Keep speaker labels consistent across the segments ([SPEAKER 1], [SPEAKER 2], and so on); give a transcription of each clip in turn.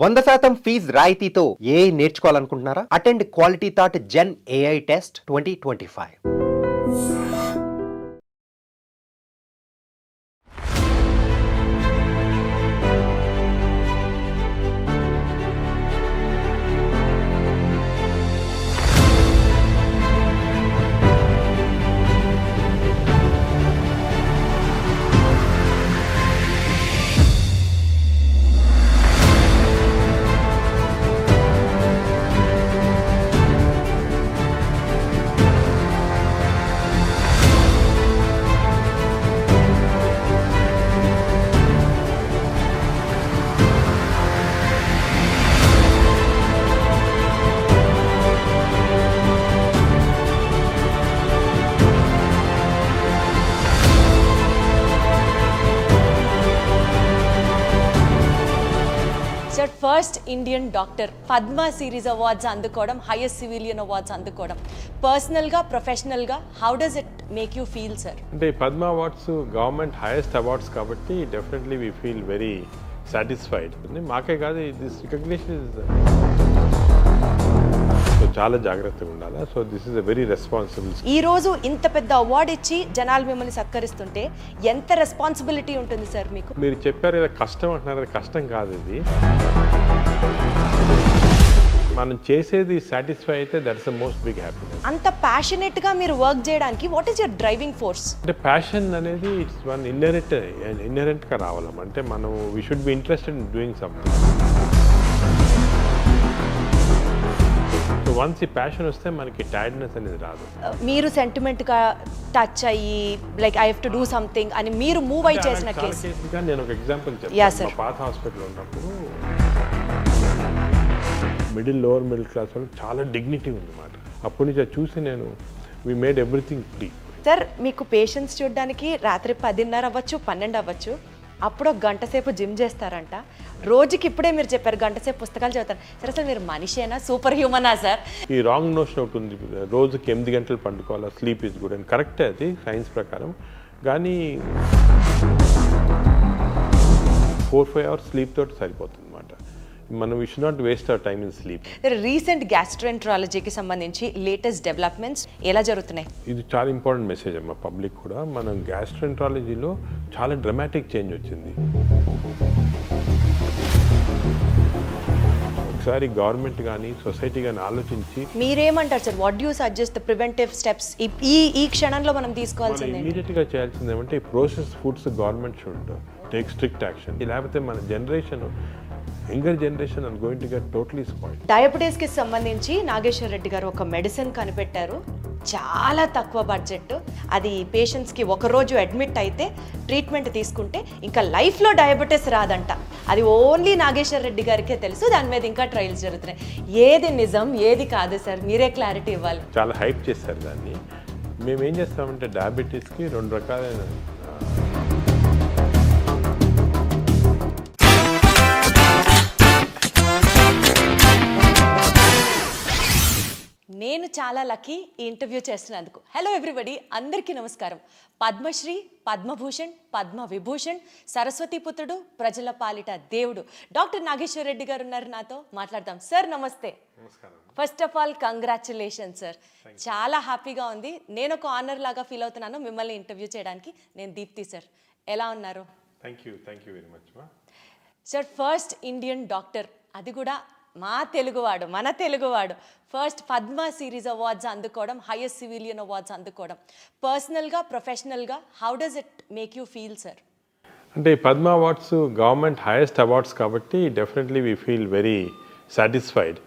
[SPEAKER 1] 100% fees రాయితీతో AI నేర్చుకోవాలనుకుంటున్నారా? Attend Quality Thought gen AI test 2025.
[SPEAKER 2] First Indian doctor Padma series awards అందుకోవడం, highest civilian awards అందుకోవడం, పర్సనల్గా ప్రొఫెషనల్గా how does it make you feel sir?
[SPEAKER 3] అంటే Padma awards government highest awards కాబట్టి definitely we feel very satisfied. మాకే కాదు, this recognition is so చాలా జాగ్రత్తగా ఉండాలి. So this is a very responsible.
[SPEAKER 2] ఈ రోజు ఇంత పెద్ద అవార్డు ఇచ్చి జనాలు మిమ్మల్ని సత్కరిస్తుంటే ఎంత రెస్పాన్సిబిలిటీ ఉంటుంది సార్ మీకు?
[SPEAKER 3] మీరు చెప్పారు కదా కష్టం అంటున్నారు, అది కష్టం కాదు. ఇది మనం చేసేది సాటిస్ఫై అయితే that's the most big happiness.
[SPEAKER 2] అంత ప్యాషనెట్ గా మీరు వర్క్ చేయడానికి what is your driving force?
[SPEAKER 3] అంటే ప్యాషన్ అనేది ఇట్స్ వన్ ఇన్నరెంట్ గా రావాలి. అంటే మనం we should be interested in doing something. So once ఈ ప్యాషన్ వస్తే మనకి టైర్డ్నెస్ అనేది రాదు.
[SPEAKER 2] మీరు సెంటిమెంట్ గా టచ్ అయ్యి like I have to do something అని మీరు మూవ్ అయి చేసిన కేసు?
[SPEAKER 3] నేను ఒక ఎగ్జాంపుల్ చెప్తాను. మా పాత హాస్పిటల్ ఉన్నప్పుడు లోవర్ మిడిల్ క్లాస్ వాళ్ళు చాలా డిగ్నిటీ ఉందన్నమాట. అప్పటి నుంచి చూసి నేను we made everything free.
[SPEAKER 2] Sir మీకు పేషెంట్స్ చూడడానికి రాత్రి 10:30 అవ్వచ్చు, 12 అవ్వచ్చు, అప్పుడు ఒక గంట సేపు జిమ్ చేస్తారంట. రోజుకి ఇప్పుడే మీరు చెప్పారు గంట సేపు పుస్తకాలు చదువుతారు. సరే అసలు మీరు మనిషేనా, సూపర్ హ్యూమనా సార్? ఈ
[SPEAKER 3] రాంగ్ నోషన్ ఒకటి ఉంది, రోజుకి 8 గంటలు పండుకోవాలా, స్లీప్ ఈజ్ గుడ్ అని. కరెక్టే అది సైన్స్ ప్రకారం. కానీ 4-5 అవర్స్ స్లీప్ తోటి సరిపోతుంది అనమాట. మనం we should not waste our time in sleep.
[SPEAKER 2] Recent గ్యాస్ట్రోఎంట్రాలజీకి సంబంధించి లేటెస్ట్ డెవలప్మెంట్స్ ఎలా జరుగుతున్నాయి?
[SPEAKER 3] ఇది చాలా ఇంపార్టెంట్ మెసేజ్ అమ్మా పబ్లిక్ కూడా. మనం గ్యాస్ట్రోఎంట్రాలజీలో చాలా డ్రమాటిక్ చేంజ్ వచ్చింది. ఒకసారి గవర్నమెంట్ కానీ సొసైటీ కానీ ఆలోచించి
[SPEAKER 2] మీరేమంటారు sir? What do you suggest the preventive steps ఈ క్షణంలో మనం తీసుకోవాల్సింది?
[SPEAKER 3] ఇమీడియట్గా చేయాల్సింది ఏమంటే ఈ process foods government should take strict action. లేకపోతే మన generation, younger generation are going to get totally spoiled.
[SPEAKER 2] డయాబెటీస్కి సంబంధించి నాగేశ్వర్ రెడ్డి గారు ఒక మెడిసిన్ కనిపెట్టారు, చాలా తక్కువ బడ్జెట్. అది పేషెంట్స్కి ఒకరోజు అడ్మిట్ అయితే ట్రీట్మెంట్ తీసుకుంటే ఇంకా లైఫ్లో డయాబెటీస్ రాదంట. అది ఓన్లీ నాగేశ్వర్ రెడ్డి గారికే తెలుసు. దాని మీద ఇంకా ట్రయల్స్ జరుగుతున్నాయి. ఏది నిజం ఏది కాదు సార్, మీరే క్లారిటీ ఇవ్వాలి.
[SPEAKER 3] చాలా హైప్ చేస్తారు దాన్ని. మేము ఏం చేస్తామంటే డయాబెటీస్కి 2 రకాలైన
[SPEAKER 2] నేను చాలా లక్కీ ఈ ఇంటర్వ్యూ చేస్తున్నందుకు. హలో ఎవ్రీబడి, అందరికీ నమస్కారం. పద్మశ్రీ, పద్మభూషణ్, పద్మవిభూషణ్, సరస్వతి పుత్రుడు, ప్రజల పాలిట దేవుడు డాక్టర్ నాగేశ్వర్ రెడ్డి గారు ఉన్నారు నాతో. మాట్లాడదాం. సార్ నమస్తే. First of all congratulation sir. చాలా హ్యాపీగా ఉంది. నేను ఒక ఆనర్ లాగా ఫీల్ అవుతున్నాను మిమ్మల్ని ఇంటర్వ్యూ చేయడానికి. నేను దీప్తి సార్. ఎలా ఉన్నారు?
[SPEAKER 3] Thank you very much
[SPEAKER 2] sir. First Indian doctor, అది కూడా మన తెలుగువాడు, ఫస్ట్ పద్మ సిరీస్ అవార్డ్స్ అందుకోవడం, హైయెస్ట్ సివిలియన్ అవార్డ్స్ అందుకోవడం, పర్సనల్గా ప్రొఫెషనల్గా how does it make you feel sir?
[SPEAKER 3] అంటే Padma awards government highest awards కాబట్టి definitely we feel very satisfied.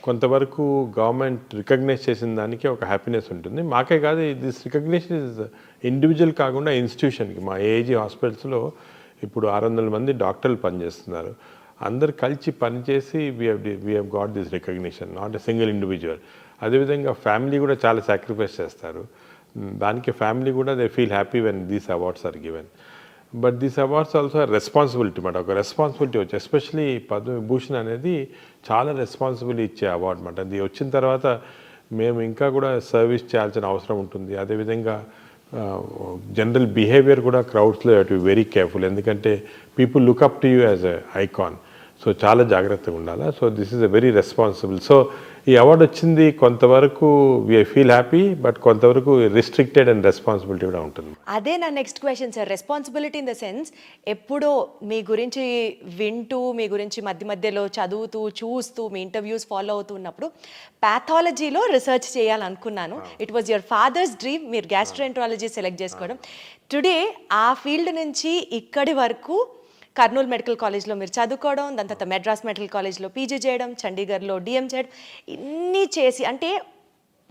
[SPEAKER 3] కొంతవరకు గవర్నమెంట్ రికగ్నైజ్ చేసిన దానికి ఒక హ్యాపీనెస్ ఉంటుంది. మాకే కాదు, దిస్ రికగ్నిషన్ ఇస్ ఇండివిజువల్ కాకుండా ఇన్స్టిట్యూషన్కి. మా ఏజీ హాస్పిటల్స్లో ఇప్పుడు 600 మంది డాక్టర్లు పనిచేస్తున్నారు. అందరు కలిసి పనిచేసి we have got this recognition, not a single individual. అదేవిధంగా ఫ్యామిలీ కూడా చాలా సాక్రిఫైస్ చేస్తారు. దానికి ఫ్యామిలీ కూడా they feel happy when these awards are given. But these awards also responsibility మాట. ఒక రెస్పాన్సిబిలిటీ వచ్చి, ఎస్పెషలీ పద్మవిభూషణ్ అనేది చాలా రెస్పాన్సిబిలిటీ ఇచ్చే అవార్డు మాట. అది వచ్చిన తర్వాత మేము ఇంకా కూడా సర్వీస్ చేయాల్సిన అవసరం ఉంటుంది. అదేవిధంగా జనరల్ బిహేవియర్ కూడా క్రౌడ్స్లో టు వెరీ కేర్ఫుల్. ఎందుకంటే people look up to you as a icon. So చాలా జాగ్రత్తగా ఉండాలి. So this is a very responsible. So ఈ అవార్డు వచ్చింది కొంతవరకు వి ఫీల్ హ్యాపీ, బట్ కొంతవరకు రిస్ట్రిక్టెడ్ అండ్ రెస్పాన్సిబిలిటీ కూడా ఉంటుంది.
[SPEAKER 2] అదే నా next question sir. Responsibility in the sense, ఎప్పుడో మీ గురించి వింటూ, మీ గురించి మధ్య మధ్యలో చదువుతూ, చూస్తూ, మీ ఇంటర్వ్యూస్ ఫాలో అవుతూ ఉన్నప్పుడు ప్యాథాలజీలో రీసెర్చ్ చేయాలనుకున్నాను. It was your father's dream. మీరు గ్యాస్ట్రోఎంట్రాలజీ సెలెక్ట్ చేసుకోవడం. టుడే ఆ ఫీల్డ్ నుంచి ఇక్కడి వరకు కర్నూలు మెడికల్ కాలేజ్లో మీరు చదువుకోవడం, దాని తర్వాత మెడ్రాస్ మెడికల్ కాలేజ్లో పీజీ చేయడం, చండీగఢ్లో డిఎం చేయడం, ఇన్ని చేసి అంటే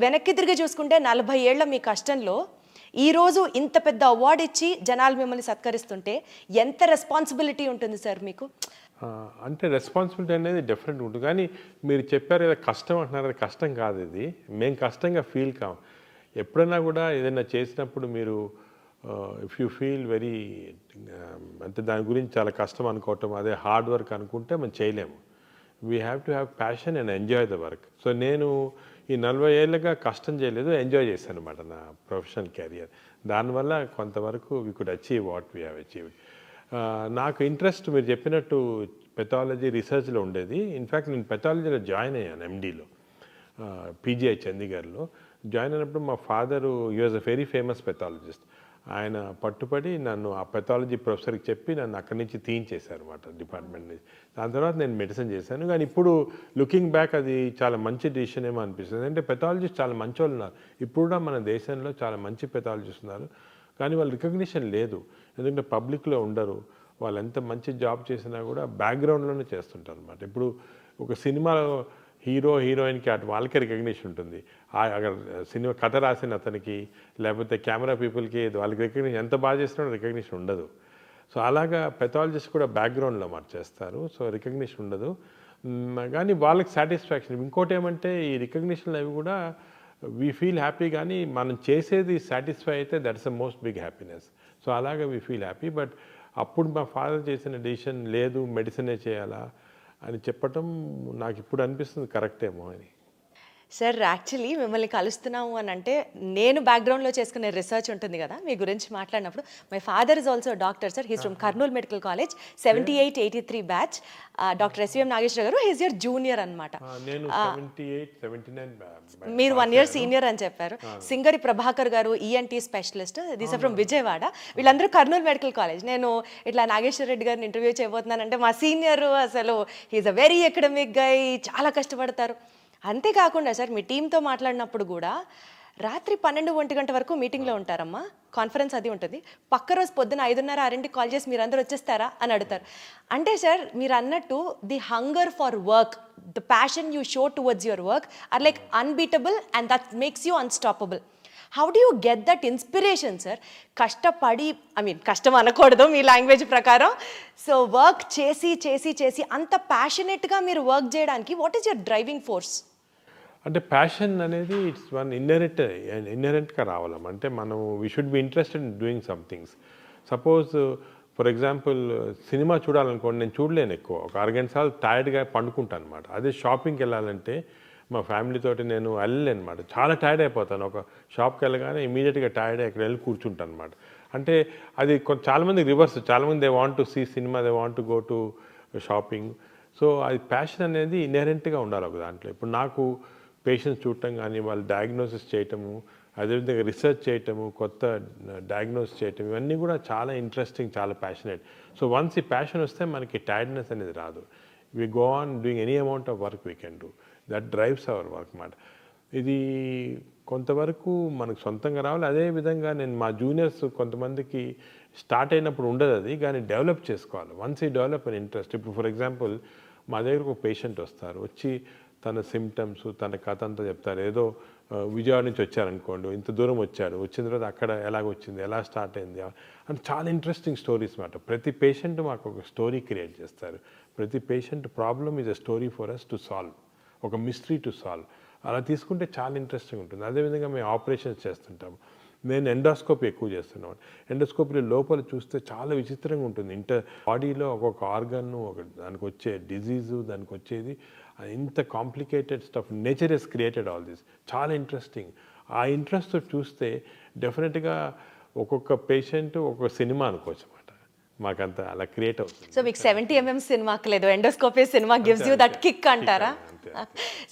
[SPEAKER 2] వెనక్కి తిరిగి చూసుకుంటే 40 ఏళ్ల మీ కష్టంలో ఈరోజు ఇంత పెద్ద అవార్డు ఇచ్చి జనాలు మిమ్మల్ని సత్కరిస్తుంటే ఎంత రెస్పాన్సిబిలిటీ ఉంటుంది సార్ మీకు?
[SPEAKER 3] అంటే రెస్పాన్సిబిలిటీ అనేది డెఫినెట్ ఉంటుంది. కానీ మీరు చెప్పారు కదా కష్టం అంటున్నారు, అది కష్టం కాదు. ఇది మేము కష్టంగా ఫీల్ కాం. ఎప్పుడైనా కూడా ఏదైనా చేసినప్పుడు మీరు ఇఫ్ యూ ఫీల్ వెరీ అంటే దాని గురించి చాలా కష్టం అనుకోవటం, అదే హార్డ్ వర్క్ అనుకుంటే మనం చేయలేము. We have to have passion and enjoy the work. So నేను ఈ 40 ఏళ్ళుగా కష్టం చేయలేదు, ఎంజాయ్ చేశాను అనమాట నా ప్రొఫెషనల్ కెరియర్. దానివల్ల కొంతవరకు we could achieve what we have achieved. నాకు ఇంట్రెస్ట్ మీరు చెప్పినట్టు పెథాలజీ రీసెర్చ్లో ఉండేది. ఇన్ఫ్యాక్ట్ నేను పెథాలజీలో జాయిన్ అయ్యాను ఎండీలో, పీజీఐ చండీగఢ్లో. జాయిన్ అయినప్పుడు మా father he was a very famous pathologist. ఆయన పట్టుపడి నన్ను ఆ పెథాలజీ ప్రొఫెసర్కి చెప్పి నన్ను అక్కడి నుంచి తీయించేశారు అనమాట డిపార్ట్మెంట్ నుంచి. దాని తర్వాత నేను మెడిసిన్ చేశాను. కానీ ఇప్పుడు లుకింగ్ బ్యాక్ అది చాలా మంచి డిసిషన్ ఏమో అనిపిస్తుంది. అంటే పెథాలజిస్ట్ చాలా మంచి వాళ్ళు ఉన్నారు. ఇప్పుడు కూడా మన దేశంలో చాలా మంచి పెథాలజిస్ట్ ఉన్నారు. కానీ వాళ్ళ రికగ్నిషన్ లేదు, ఎందుకంటే పబ్లిక్లో ఉండరు. వాళ్ళు ఎంత మంచి జాబ్ చేసినా కూడా బ్యాక్గ్రౌండ్లోనే చేస్తుంటారు అనమాట. ఇప్పుడు ఒక సినిమాలో హీరో హీరోయిన్కి అటు వాళ్ళకే రికగ్నిషన్ ఉంటుంది. అక్కడ సినిమా కథ రాసిన అతనికి లేకపోతే కెమెరా పీపుల్కి వాళ్ళకి రికగ్నిషన్ ఎంత బాగా చేసినా రికగ్నిషన్ ఉండదు. సో అలాగా పెథాలజిస్ట్ కూడా బ్యాక్గ్రౌండ్లో చేస్తారు. సో రికగ్నిషన్ ఉండదు. కానీ వాళ్ళకి సాటిస్ఫాక్షన్. ఇంకోటి ఏమంటే ఈ రికగ్నిషన్లు అవి కూడా వీ ఫీల్ హ్యాపీ, కానీ మనం చేసేది సాటిస్ఫై అయితే that's the most big happiness. So అలాగా వీ ఫీల్ హ్యాపీ. బట్ అప్పుడు మా ఫాదర్ చేసిన డెసిషన్ లేదు మెడిసినే చేయాలా అని చెప్పటం నాకు ఇప్పుడు అనిపిస్తుంది కరెక్టేమో అని.
[SPEAKER 2] సార్ యాక్చువల్లీ మిమ్మల్ని కలుస్తున్నాము అని అంటే, నేను బ్యాక్గ్రౌండ్లో చేసుకునే రీసెర్చ్ ఉంటుంది కదా మీ గురించి మాట్లాడినప్పుడు, my father is also doctor sir. He's from Kurnool medical college 78-83 batch. Doctor SVM Nageswara గారు హీస్ యువర్ జూనియర్ అనమాట. మీరు 1 year సీనియర్ అని చెప్పారు. సింగరి ప్రభాకర్ గారు ENT specialist, this from Vijayawada. వీళ్ళందరూ కర్నూలు మెడికల్ కాలేజ్. నేను ఇట్లా నాగేశ్వర రెడ్డి గారిని ఇంటర్వ్యూ చేయబోతున్నానంటే మా సీనియర్ అసలు హీస్ అ వెరీ ఎకడమిక్ గై, చాలా కష్టపడతారు. అంతేకాకుండా సార్ మీ టీంతో మాట్లాడినప్పుడు కూడా రాత్రి 12-1 గంట వరకు మీటింగ్లో ఉంటారమ్మా, కాన్ఫరెన్స్ అది ఉంటుంది. పక్క రోజు పొద్దున 5:30-6కి కాల్ చేసి మీరు అందరూ వచ్చేస్తారా అని అడుగుతారు. అంటే సార్ మీరు అన్నట్టు the hunger for work, the passion you show towards your work or like unbeatable and that makes you unstoppable. How do you get that inspiration sir? కష్టపడి, కష్టం అనకూడదు మీ లాంగ్వేజ్ ప్రకారం, సో వర్క్ చేసి చేసి చేసి అంత ప్యాషనెట్గా మీరు వర్క్ చేయడానికి what is your driving force?
[SPEAKER 3] అంటే ప్యాషన్ అనేది ఇట్స్ వన్ ఇన్నరెంట్గా రావాలం. అంటే మనం we should be interested in doing some things. Suppose for example cinema చూడాలనుకోండి, నేను చూడలేను ఎక్కువ, ఒక 6 గంటలు టైర్డ్గా పండుకుంటాను అనమాట. అదే షాపింగ్కి వెళ్ళాలంటే మా ఫ్యామిలీతోటి నేను వెళ్ళలేను అనమాట, చాలా టైర్డ్ అయిపోతాను. ఒక షాప్కి వెళ్ళగానే ఇమీడియట్గా టైర్డ్ ఇక్కడ వెళ్ళి కూర్చుంటాను అనమాట. అంటే అది చాలామంది రివర్స్, చాలామంది they want to see cinema, they want to go to shopping. So అది ప్యాషన్ అనేది ఇన్హెరెంట్గా ఉండాలి ఒక దాంట్లో. ఇప్పుడు నాకు పేషెంట్స్ చూడటం కానీ, వాళ్ళు డయాగ్నోసిస్ చేయటము, అదేవిధంగా రీసెర్చ్ చేయటము, కొత్త డయాగ్నోస్ చేయటం, ఇవన్నీ కూడా చాలా ఇంట్రెస్టింగ్, చాలా ప్యాషనేట్. సో వన్స్ ఈ ప్యాషన్ వస్తే మనకి టైర్డ్నెస్ అనేది రాదు. We go on doing any amount of work we can do, that drives our work మాట. ఇది కొంతవరకు మనకు సొంతంగా రావాలి. అదేవిధంగా నేను మా జూనియర్స్ కొంతమందికి స్టార్ట్ అయినప్పుడు ఉండదు అది, కానీ డెవలప్ చేసుకోవాలి. వన్స్ ఈ డెవలప్ అన్ ఇంట్రెస్ట్. ఇప్పుడు ఫర్ ఎగ్జాంపుల్ మా దగ్గరకు ఒక పేషెంట్ వస్తారు, వచ్చి తన సిమ్టమ్స్, తన కథ అంతా చెప్తారు. ఏదో విజయవాడ నుంచి వచ్చారనుకోండి, ఇంత దూరం వచ్చాడు, వచ్చిన తర్వాత అక్కడ ఎలాగొచ్చింది, ఎలా స్టార్ట్ అయింది అని చాలా ఇంట్రెస్టింగ్ స్టోరీస్ మాట. ప్రతి పేషెంట్ మాకు ఒక స్టోరీ క్రియేట్ చేస్తారు. ప్రతి patient problem is a story for us to solve, ఒక మిస్టరీ టు సాల్వ్. అలా తీసుకుంటే చాలా ఇంట్రెస్టింగ్ ఉంటుంది. అదేవిధంగా మేము ఆపరేషన్స్ చేస్తుంటాము. నేను ఎండోస్కోపీ ఎక్కువ చేస్తున్నాను. ఎండోస్కోపీలో లోపల చూస్తే చాలా విచిత్రంగా ఉంటుంది. బాడీలో ఒక్కొక్క ఆర్గన్, దానికి వచ్చే డిజీజు, దానికి వచ్చేది ఇంత complicated stuff. Nature has created all this. చాలా ఇంట్రెస్టింగ్. ఆ ఇంట్రెస్ట్ చూస్తే డెఫినెట్గా ఒక్కొక్క పేషెంట్ ఒక్కొక్క సినిమా అనుకోవచ్చు అన్నమాట. మాకంత అలా క్రియేట్ అవుతుంది.
[SPEAKER 2] సో మీకు 70mm సినిమాకి లేదు, endoscopy cinema gives you that kick అంటారా?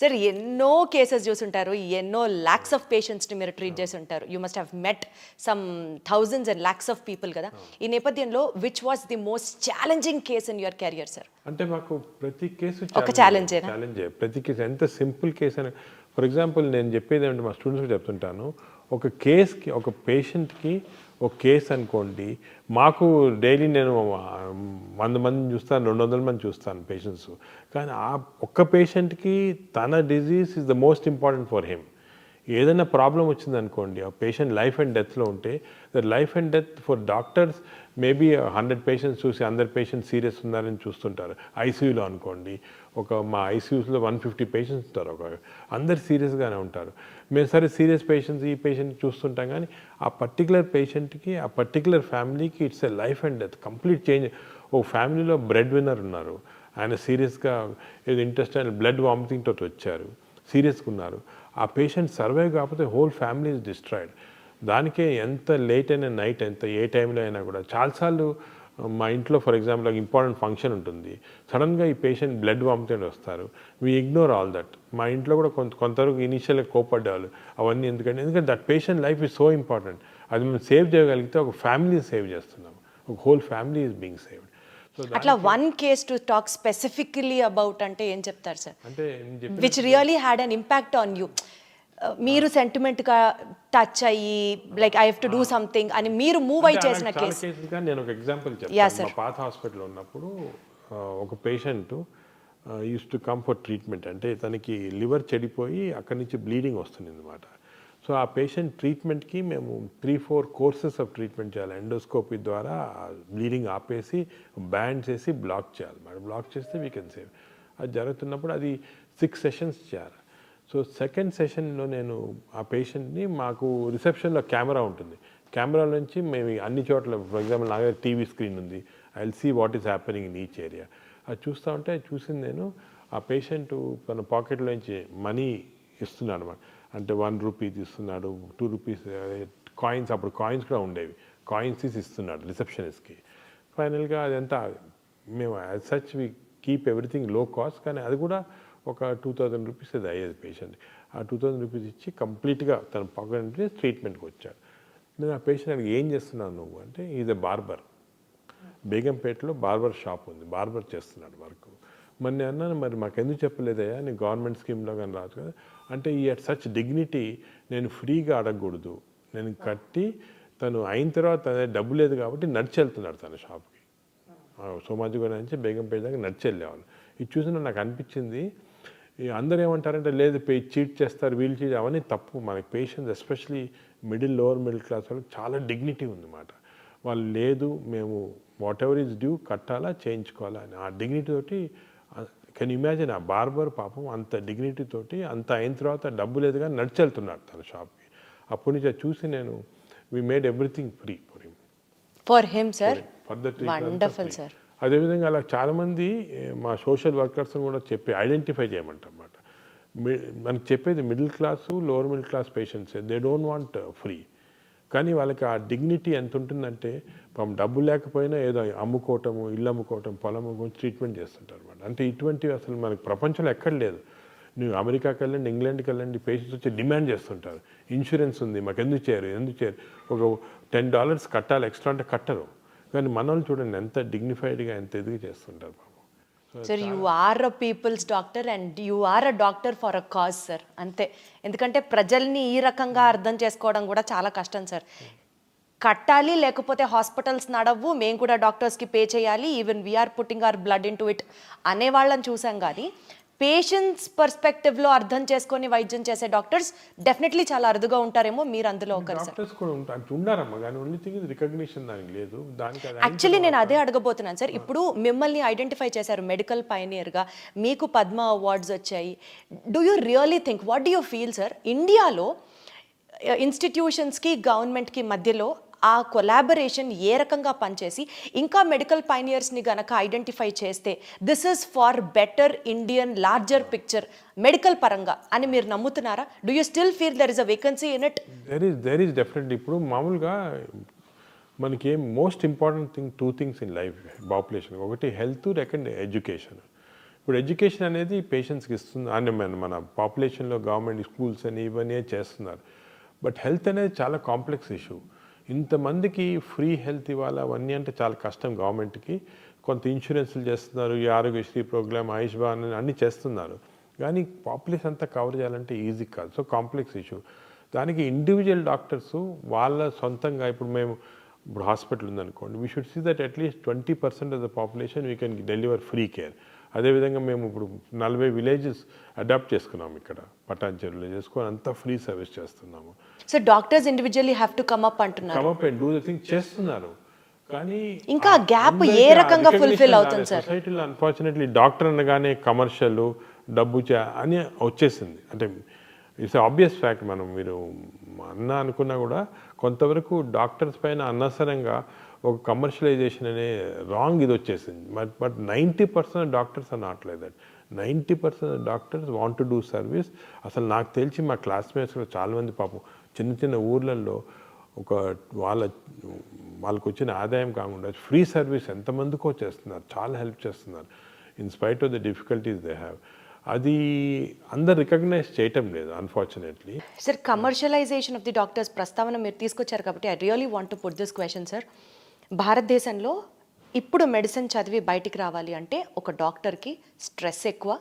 [SPEAKER 2] సార్ ఎన్నో కేసెస్ చూసుంటారు, ఎన్నో ల్యాక్స్ ఆఫ్ పేషెంట్స్ని మీరు ట్రీట్ చేసి ఉంటారు. You must have met some thousands and lakhs of people కదా. ఈ నేపథ్యంలో which was the most challenging case in your career sir?
[SPEAKER 3] అంటే మాకు ప్రతి కేసు
[SPEAKER 2] ఒక ఛాలెంజే,
[SPEAKER 3] ప్రతి కేసు ఎంత సింపుల్ కేసు అని. ఫర్ ఎగ్జాంపుల్ నేను చెప్పేది ఏమంటే మా స్టూడెంట్స్కి చెప్తుంటాను, ఒక కేస్కి ఒక పేషెంట్కి ఒక కేసు అనుకోండి, మాకు డైలీ నేను 100 మందిని చూస్తాను, 200 మంది చూస్తాను పేషెంట్స్. కానీ ఆ ఒక్క పేషెంట్కి తన disease is the most important for him. ఏదైనా ప్రాబ్లం వచ్చింది అనుకోండి, ఆ పేషెంట్ లైఫ్ అండ్ డెత్లో ఉంటే, the life and death for doctors maybe 100 patients చూసి 100 పేషెంట్స్ సీరియస్ ఉన్నారని చూస్తుంటారు. ఐసీయూలో అనుకోండి, మా ఐసీయూస్లో 150 పేషెంట్స్ ఉంటారు, అందరు సీరియస్గానే ఉంటారు. మేము సరే సీరియస్ పేషెంట్స్ ఈ పేషెంట్ చూస్తుంటాం, కానీ ఆ పర్టికులర్ పేషెంట్కి ఆ పర్టికులర్ ఫ్యామిలీకి it's a life and death complete change. ఓ ఫ్యామిలీలో బ్రెడ్ విన్నర్ ఉన్నారు, ఆయన సీరియస్గా ఏదో ఇంటెస్టైనల్ బ్లడ్ వామిటింగ్ తోటి వచ్చారు, సీరియస్గా ఉన్నారు. ఆ పేషెంట్ సర్వైవ్ కాకపోతే హోల్ ఫ్యామిలీ ఇస్ డిస్ట్రాయిడ్. దానికే ఎంత లేట్ అయినా నైట్ ఎంత ఏ టైంలో అయినా కూడా చాలాసార్లు మా ఇంట్లో ఫర్ ఎగ్జాంపుల్ ఇంపార్టెంట్ ఫంక్షన్ ఉంటుంది, సడన్గా ఈ పేషెంట్ బ్లడ్ వామిటింగ్ వస్తారు, వీ ఇగ్నోర్ ఆల్ దట్. మా ఇంట్లో కూడా కొంతవరకు ఇనీషియల్గా కోపడ్డారు అవన్నీ, ఎందుకంటే that patient life is so important. అది మేము సేవ్ చేయగలిగితే ఒక ఫ్యామిలీ సేవ్ చేస్తున్నాం, ఒక whole family is being saved.
[SPEAKER 2] అట్లా one case to talk specifically about అంటే ఏం చెప్తారు సార్?
[SPEAKER 3] అంటే
[SPEAKER 2] which really had an impact on you, మీరు సెంటిమెంట్గా టచ్ అయ్యి like I have to do something అని మీరు మూవ్ అయి చేసిన కేసు?
[SPEAKER 3] నేను ఒక ఎగ్జాంపుల్ చెప్తాను. మా పాత హాస్పిటల్లో ఉన్నప్పుడు ఒక patient use to come for treatment. అంటే తనకి లివర్ చెడిపోయి అక్కడి నుంచి బ్లీడింగ్ వస్తుంది అన్నమాట. సో ఆ పేషెంట్ ట్రీట్మెంట్కి మేము 3-4 కోర్సెస్ ఆఫ్ ట్రీట్మెంట్ చేయాలి. ఎండోస్కోపీ ద్వారా బ్లీడింగ్ ఆపేసి బ్యాండ్ చేసి బ్లాక్ చేయాలి. మరి బ్లాక్ చేస్తే వీ కెన్ సేవ్. అది జరుగుతున్నప్పుడు అది 6 సెషన్స్ చేయాలి. సో సెకండ్ సెషన్లో నేను ఆ పేషెంట్ని, మాకు రిసెప్షన్లో కెమెరా ఉంటుంది, కెమెరా నుంచి మేము అన్ని చోట్ల ఫర్ ఎగ్జాంపుల్ నా దగ్గర టీవీ స్క్రీన్ ఉంది, I will see what is happening in each area. అది చూస్తూ ఉంటే చూసింది నేను ఆ పేషెంట్ తన పాకెట్లో నుంచి మనీ ఇస్తున్నాడు అనమాట. అంటే 1 రూపీ తీస్తున్నాడు, 2 రూపీస్ కాయిన్స్, అప్పుడు కాయిన్స్ కూడా ఉండేవి, కాయిన్స్ తీసి ఇస్తున్నాడు రిసెప్షనిస్ట్కి. ఫైనల్గా అదంతా మేము as such we keep everything low cost, కానీ అది కూడా ఒక 2000 రూపీస్ అది అయ్యేది పేషెంట్. ఆ 2000 రూపీస్ ఇచ్చి కంప్లీట్గా తన పాకెట్ నుంచి ట్రీట్మెంట్కి వచ్చాడు. నేను ఆ పేషెంట్ అడిగి ఏం చేస్తున్నాను నువ్వు అంటే, ఈజ్ ఎ బార్బర్, బేగంపేటలో బార్బర్ షాప్ ఉంది, బార్బర్ చేస్తున్నాడు వర్క్. మరి నేను అన్నాను, మరి మాకు ఎందుకు చెప్పలేదయ్యా, నీ గవర్నమెంట్ స్కీమ్లో కానీ రాదు కదా అంటే, ఈ అట్ సచ్ డిగ్నిటీ నేను ఫ్రీగా అడగకూడదు, నేను కట్టి తను అయిన తర్వాత అదే డబ్బు లేదు కాబట్టి నడిచి వెళ్తున్నాడు తన షాప్కి. సోమాజిగూడ నుంచి బేగంపేట దాకా నడిచి వెళ్ళేవాళ్ళు. ఇది చూసిన నాకు అనిపించింది, అందరూ ఏమంటారంటే లేదు చీట్ చేస్తారు, వీళ్ళు చీట్, అవన్నీ తప్పు. మనకి patients especially lower middle class వాళ్ళకి చాలా డిగ్నిటీ ఉందన్నమాట. వాళ్ళు లేదు మేము వాట్ ఎవర్ ఈజ్ డ్యూ కట్టాలా చేయించుకోవాలా అని ఆ డిగ్నిటీ తోటి. కెన్ ఇమాజిన్ ఆ బార్బర్ పాపం అంత డిగ్నిటీ తోటి అంత అయిన తర్వాత డబ్బు లేదు కానీ నడిచి వెళ్తున్నాడు తన షాప్కి. అప్పటి నుంచి అది చూసి నేను we made everything free
[SPEAKER 2] for him sir.
[SPEAKER 3] For the
[SPEAKER 2] wonderful sir.
[SPEAKER 3] అదేవిధంగా అలా చాలామంది మా సోషల్ వర్కర్స్ని కూడా చెప్పి ఐడెంటిఫై చేయమంటారన్నమాట. మనకు చెప్పేది middle class lower middle class పేషెంట్సే, దే డోంట్ వాంట్ ఫ్రీ. కానీ వాళ్ళకి ఆ డిగ్నిటీ ఎంత ఉంటుందంటే పాపం డబ్బు లేకపోయినా ఏదో అమ్ముకోవటము, ఇల్లు అమ్ముకోవటం, పొలం అమ్ముకోవటం ట్రీట్మెంట్ చేస్తుంటారు అన్నమాట. అంటే ఇటువంటివి అసలు మనకి ప్రపంచంలో ఎక్కడ లేదు. నువ్వు అమెరికాకి వెళ్ళండి, ఇంగ్లాండ్కి వెళ్ళండి, పేషెంట్స్ వచ్చి డిమాండ్ చేస్తుంటారు, ఇన్సూరెన్స్ ఉంది మాకు ఎందుకు చేయరు. ఒక $10 కట్టాలి ఎక్స్ట్రా అంటే కట్టరు. కానీ మన వాళ్ళు చూడండి ఎంత డిగ్నిఫైడ్గా ఎంత ఎదుగు చేస్తుంటారు బాబు.
[SPEAKER 2] Sir you are a people's doctor and you are a doctor for a cause sir. అంతే. ఎందుకంటే ప్రజల్ని ఈ రకంగా అర్థం చేసుకోవడం కూడా చాలా కష్టం సార్. కట్టాలి లేకపోతే హాస్పిటల్స్ నడవు, మేము కూడా డాక్టర్స్కి పే చేయాలి, even we're putting our blood into it అనే వాళ్ళని చూసాం. కానీ పేషెంట్స్ పర్స్పెక్టివ్లో అర్థం చేసుకొని వైద్యం చేసే డాక్టర్స్ డెఫినెట్లీ చాలా అరుదుగా ఉంటారేమో, మీరు అందులో ఒకరు సార్.
[SPEAKER 3] డాక్టర్స్ కూడా ఉన్నారమ్మా, కానీ ఓన్లీ థింగ్ ఇది రికగ్నిషన్ దానికి లేదు.
[SPEAKER 2] యాక్చువల్లీ నేను అదే అడగబోతున్నాను సార్. ఇప్పుడు మిమ్మల్ని ఐడెంటిఫై చేశారు మెడికల్ పైనియర్గా, మీకు పద్మ అవార్డ్స్ వచ్చాయి. Do you really think, what do you feel sir, ఇండియాలో ఇన్స్టిట్యూషన్స్కి గవర్నమెంట్కి మధ్యలో ఆ కొలాబరేషన్ ఏ రకంగా పనిచేసి ఇంకా మెడికల్ పైనియర్స్ని గనక ఐడెంటిఫై చేస్తే this is far better Indian larger picture medical పరంగా అని మీరు నమ్ముతున్నారా? Do you still feel there is a vacancy in it?
[SPEAKER 3] There is definitely. ఇప్పుడు మామూలుగా మనకి most important thing 2 things in life population. ఒకటి హెల్త్, సెకండ్ ఎడ్యుకేషన్. ఇప్పుడు education అనేది పేషెంట్స్కి ఇస్తుంది అని మన పాపులేషన్లో గవర్నమెంట్ స్కూల్స్ అని ఇవన్నీ చేస్తున్నారు. బట్ హెల్త్ అనేది చాలా కాంప్లెక్స్ ఇష్యూ. ఇంతమందికి ఫ్రీ హెల్త్ ఇవ్వాలి అవన్నీ అంటే చాలా కష్టం గవర్నమెంట్కి. కొంత ఇన్సూరెన్స్లు చేస్తున్నారు, ఈ ఆరోగ్యశ్రీ ప్రోగ్రామ్, ఆయుష్మాన్ అన్నీ చేస్తున్నారు. కానీ పాపులేషన్ అంతా కవర్ చేయాలంటే ఈజీ కాదు. So complex issue. దానికి ఇండివిజువల్ డాక్టర్స్ వాళ్ళ సొంతంగా ఇప్పుడు హాస్పిటల్ ఉందనుకోండి, we should see that at least 20% of the population we can deliver free care. అదేవిధంగా మేము ఇప్పుడు 40 విలేజెస్ అడాప్ట్ చేసుకున్నాము ఇక్కడ పటాన్చెరులో చేసుకొని అంతా ఫ్రీ సర్వీస్ చేస్తున్నాము.
[SPEAKER 2] So doctors individually have to come up అంటున్నారు.
[SPEAKER 3] Come up and do the thing చేస్తున్నారు. కానీ
[SPEAKER 2] ఇంకా గ్యాప్ ఏ రకంగా ఫుల్ఫిల్ అవుతుంది సార్?
[SPEAKER 3] సొసైటీలో అన్ఫార్చునేట్లీ డాక్టర్ అనగానే కమర్షియల్ డబ్బు అని వచ్చేసింది. అంటే ఇట్స్ ఆబ్వియస్ ఫ్యాక్ట్. మీరు అనుకున్నా కూడా కొంతవరకు డాక్టర్స్ పైన అనవసరంగా ఒక కమర్షియలైజేషన్ అనే రాంగ్ ఇది వచ్చేసింది. But 90% doctors are not like that. 90% doctors want to do service. అసలు నాకు తెలిసి మా క్లాస్మేట్స్ కూడా చాలామంది పాపం చిన్న చిన్న ఊర్లలో వాళ్ళకు వచ్చిన ఆదాయం కాకుండా ఫ్రీ సర్వీస్ ఎంతమందికో చేస్తున్నారు, చాలా హెల్ప్ చేస్తున్నారు in spite of the difficulties they have. అది అందరు రికగ్నైజ్ చేయటం లేదు unfortunately.
[SPEAKER 2] Sir, commercialisation of the doctors ప్రస్తావన మీరు తీసుకొచ్చారు కాబట్టి I really want to put this question sir. భారతదేశంలో ఇప్పుడు మెడిసిన్ చదివి బయటికి రావాలి అంటే ఒక డాక్టర్కి స్ట్రెస్ ఎక్కువ.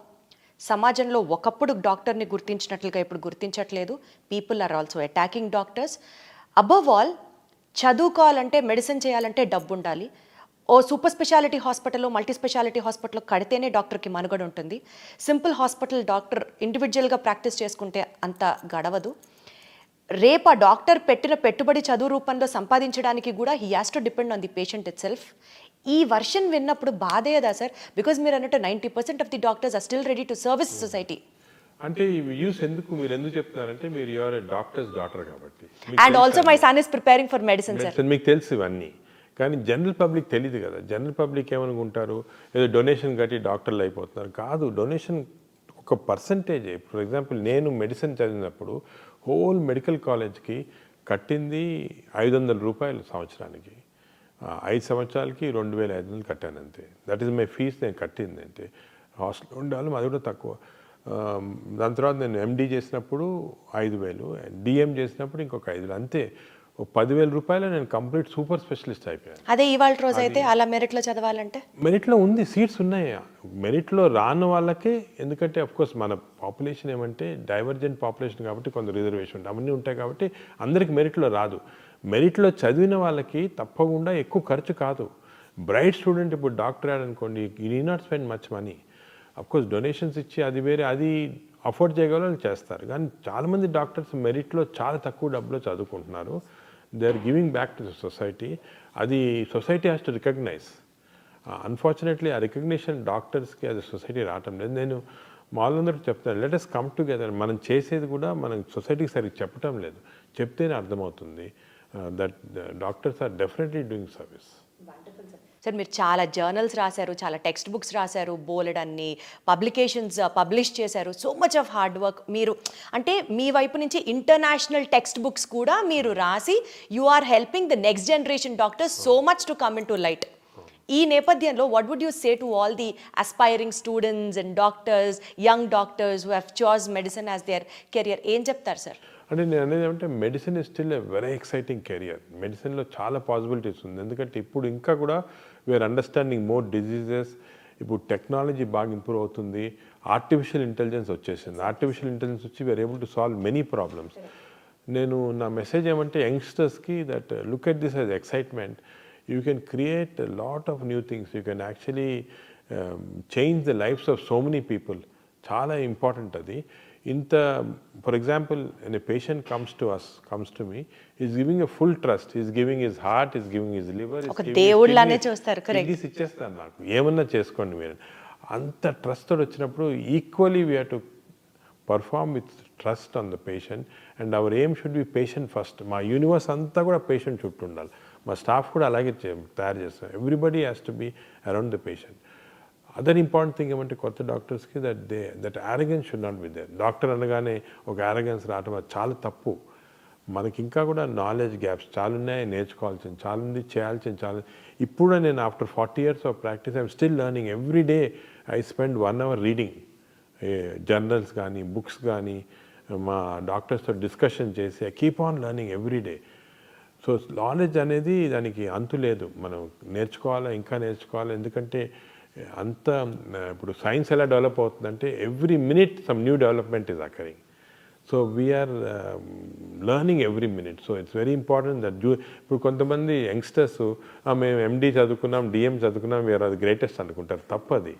[SPEAKER 2] సమాజంలో ఒకప్పుడు డాక్టర్ని గుర్తించినట్లుగా ఇప్పుడు గుర్తించట్లేదు. People are also attacking doctors. Above all, చదువుకోవాలంటే మెడిసిన్ చేయాలంటే డబ్బు ఉండాలి. ఓ సూపర్ స్పెషాలిటీ హాస్పిటల్లో, మల్టీ స్పెషాలిటీ హాస్పిటల్లో కడితేనే డాక్టర్కి మనుగడ ఉంటుంది. సింపుల్ హాస్పిటల్ డాక్టర్ ఇండివిజువల్గా ప్రాక్టీస్ చేసుకుంటే అంత గడవదు. రేపు ఆ డాక్టర్ పెట్టిన పెట్టుబడి చదువు రూపంలో సంపాదించడానికి కూడా he has to depend on the patient itself. ఈ వర్షన్ విన్నప్పుడు బాధేయదా సార్? బికాజ్ మీరు అన్నట్టు 90% of the doctors are still ready to service society.
[SPEAKER 3] అంటే ఈ వ్యూస్ మీరు ఎందుకు చెప్తున్నారంటే మీరు యువర్ డాక్టర్స్ డాటర్ కాబట్టి.
[SPEAKER 2] And also my son is preparing for medicine sir.
[SPEAKER 3] మీకు తెలుసు ఇవన్నీ, కానీ జనరల్ పబ్లిక్ తెలియదు కదా. జనరల్ పబ్లిక్ ఏమనుకుంటారు, ఏదో డొనేషన్ కట్టి డాక్టర్లు అయిపోతున్నారు. కాదు, డొనేషన్ ఒక పర్సంటేజ్. ఫర్ ఎగ్జాంపుల్ నేను మెడిసిన్ చదివినప్పుడు హోల్ మెడికల్ కాలేజ్కి కట్టింది 500 రూపాయలు సంవత్సరానికి. 5 సంవత్సరాలకి 2500 కట్టాను అంతే. That is my fees. నేను కట్టింది అంటే హాస్టల్ ఉండాలి, అది కూడా తక్కువ. దాని తర్వాత నేను ఎండి చేసినప్పుడు 5000, డిఎం చేసినప్పుడు ఇంకొక 5000, అంతే. 10,000 రూపాయలు నేను కంప్లీట్ సూపర్ స్పెషలిస్ట్ అయిపోయాను.
[SPEAKER 2] అదే ఇవాళ రోజు అయితే అలా మెరిట్లో చదవాలంటే
[SPEAKER 3] మెరిట్లో ఉంది, సీట్స్ ఉన్నాయి. మెరిట్లో రాని వాళ్ళకే, ఎందుకంటే అఫ్కోర్స్ మన పాపులేషన్ ఏమంటే డైవర్జెంట్ పాపులేషన్ కాబట్టి కొంత రిజర్వేషన్ అవన్నీ ఉంటాయి కాబట్టి అందరికి మెరిట్లో రాదు. మెరిట్లో చదివిన వాళ్ళకి తప్పకుండా ఎక్కువ ఖర్చు కాదు. బ్రైట్ స్టూడెంట్ ఇప్పుడు డాక్టర్ అనుకోండి, you need not spend much money. Of course donations ఇచ్చి అది వేరే, అది అఫోర్డ్ చేయగల చేస్తారు. కానీ చాలామంది డాక్టర్స్ మెరిట్లో చాలా తక్కువ డబ్బులో చదువుకుంటున్నారు. They are giving back to the society. అది society has to recognise. Unfortunately ఆ రికగ్నిషన్ డాక్టర్స్కి అది సొసైటీ రావటం లేదు. నేను మామూలందరూ చెప్తాను, లెట్ us కమ్ టుగెదర్. మనం చేసేది కూడా మనం సొసైటీకి సరిగ్గా చెప్పటం లేదు. చెప్తేనే అర్థమవుతుంది that doctors are definitely doing service.
[SPEAKER 2] Sir, మీరు చాలా జర్నల్స్ రాశారు, చాలా టెక్స్ట్ బుక్స్ రాశారు, బోలెడన్ని పబ్లికేషన్స్ పబ్లిష్ చేశారు. So much of hard work. మీరు అంటే మీ వైపు నుంచి ఇంటర్నేషనల్ టెక్స్ట్ బుక్స్ కూడా మీరు రాసి you are helping the next generation doctors so much to come in to light. ఈ నేపథ్యంలో what would you say to all the aspiring students and doctors, young doctors who have choice medicine as their career? ఏం చెప్తారు sir?
[SPEAKER 3] అంటే నేను అనేది ఏమంటే medicine is still a very exciting career. మెడిసిన్లో చాలా పాసిబిలిటీస్ ఉంది. ఎందుకంటే ఇప్పుడు ఇంకా కూడా వీఆర్ అండర్స్టాండింగ్ మోర్ డిజీజెస్. ఇప్పుడు టెక్నాలజీ బాగా ఇంప్రూవ్ అవుతుంది. ఆర్టిఫిషియల్ ఇంటెలిజెన్స్ వచ్చేసింది. ఆర్టిఫిషియల్ ఇంటెలిజెన్స్ వచ్చి we're able to solve many problems. నేను నా మెసేజ్ ఏమంటే యంగ్స్టర్స్కి that look at this as excitement. You can create lot of new things. You can actually change the lifes of so many people. చాలా important అది. For example, when a patient comes to me, he's giving a full trust. He's giving his heart, he's giving his liver,
[SPEAKER 2] ఒక దేవుళ్ళనే చూస్తారు. Correct.
[SPEAKER 3] ఇది ఇచ్చేస్తారు, నాకు ఏమన్నా చేసుకోండి మీరు. అంత ట్రస్ట్ తోటి వచ్చినప్పుడు equally we have to perform with trust on the patient. And hour aim should be patient first. మా యూనివర్స్ అంతా కూడా పేషెంట్ చుట్టూ ఉండాలి. మా స్టాఫ్ కూడా అలాగే తయారు చేస్తారు. Everybody has to be around the patient. Other important thing ఏమంటే కొత్త డాక్టర్స్కి that arrogance should not be there. Doctor అనగానే ఒక యారగెన్స్ రావటం అది చాలా తప్పు. మనకి ఇంకా కూడా నాలెడ్జ్ గ్యాప్స్ చాలా ఉన్నాయి, నేర్చుకోవాల్సింది చాలా ఉంది, చేయాల్సింది చాలా. ఇప్పుడు నేను after 40 years of practice I'm still learning. Every day I spend 1 hour reading journals కానీ బుక్స్ కానీ, మా డాక్టర్స్తో డిస్కషన్ చేసి I keep on learning every day. So knowledge అనేది దానికి అంతు లేదు, మనం నేర్చుకోవాలా, ఇంకా నేర్చుకోవాలి. ఎందుకంటే అంత ఇప్పుడు సైన్స్ ఎలా డెవలప్ అవుతుందంటే every minute some new development is occurring. So we're learning every minute. So it's very important that ఇప్పుడు కొంతమంది యంగ్స్టర్స్ మేము ఎండి చదువుకున్నాం, డిఎం చదువుకున్నాం, వీఆర్ అది గ్రేటెస్ట్ అనుకుంటారు. తప్పది.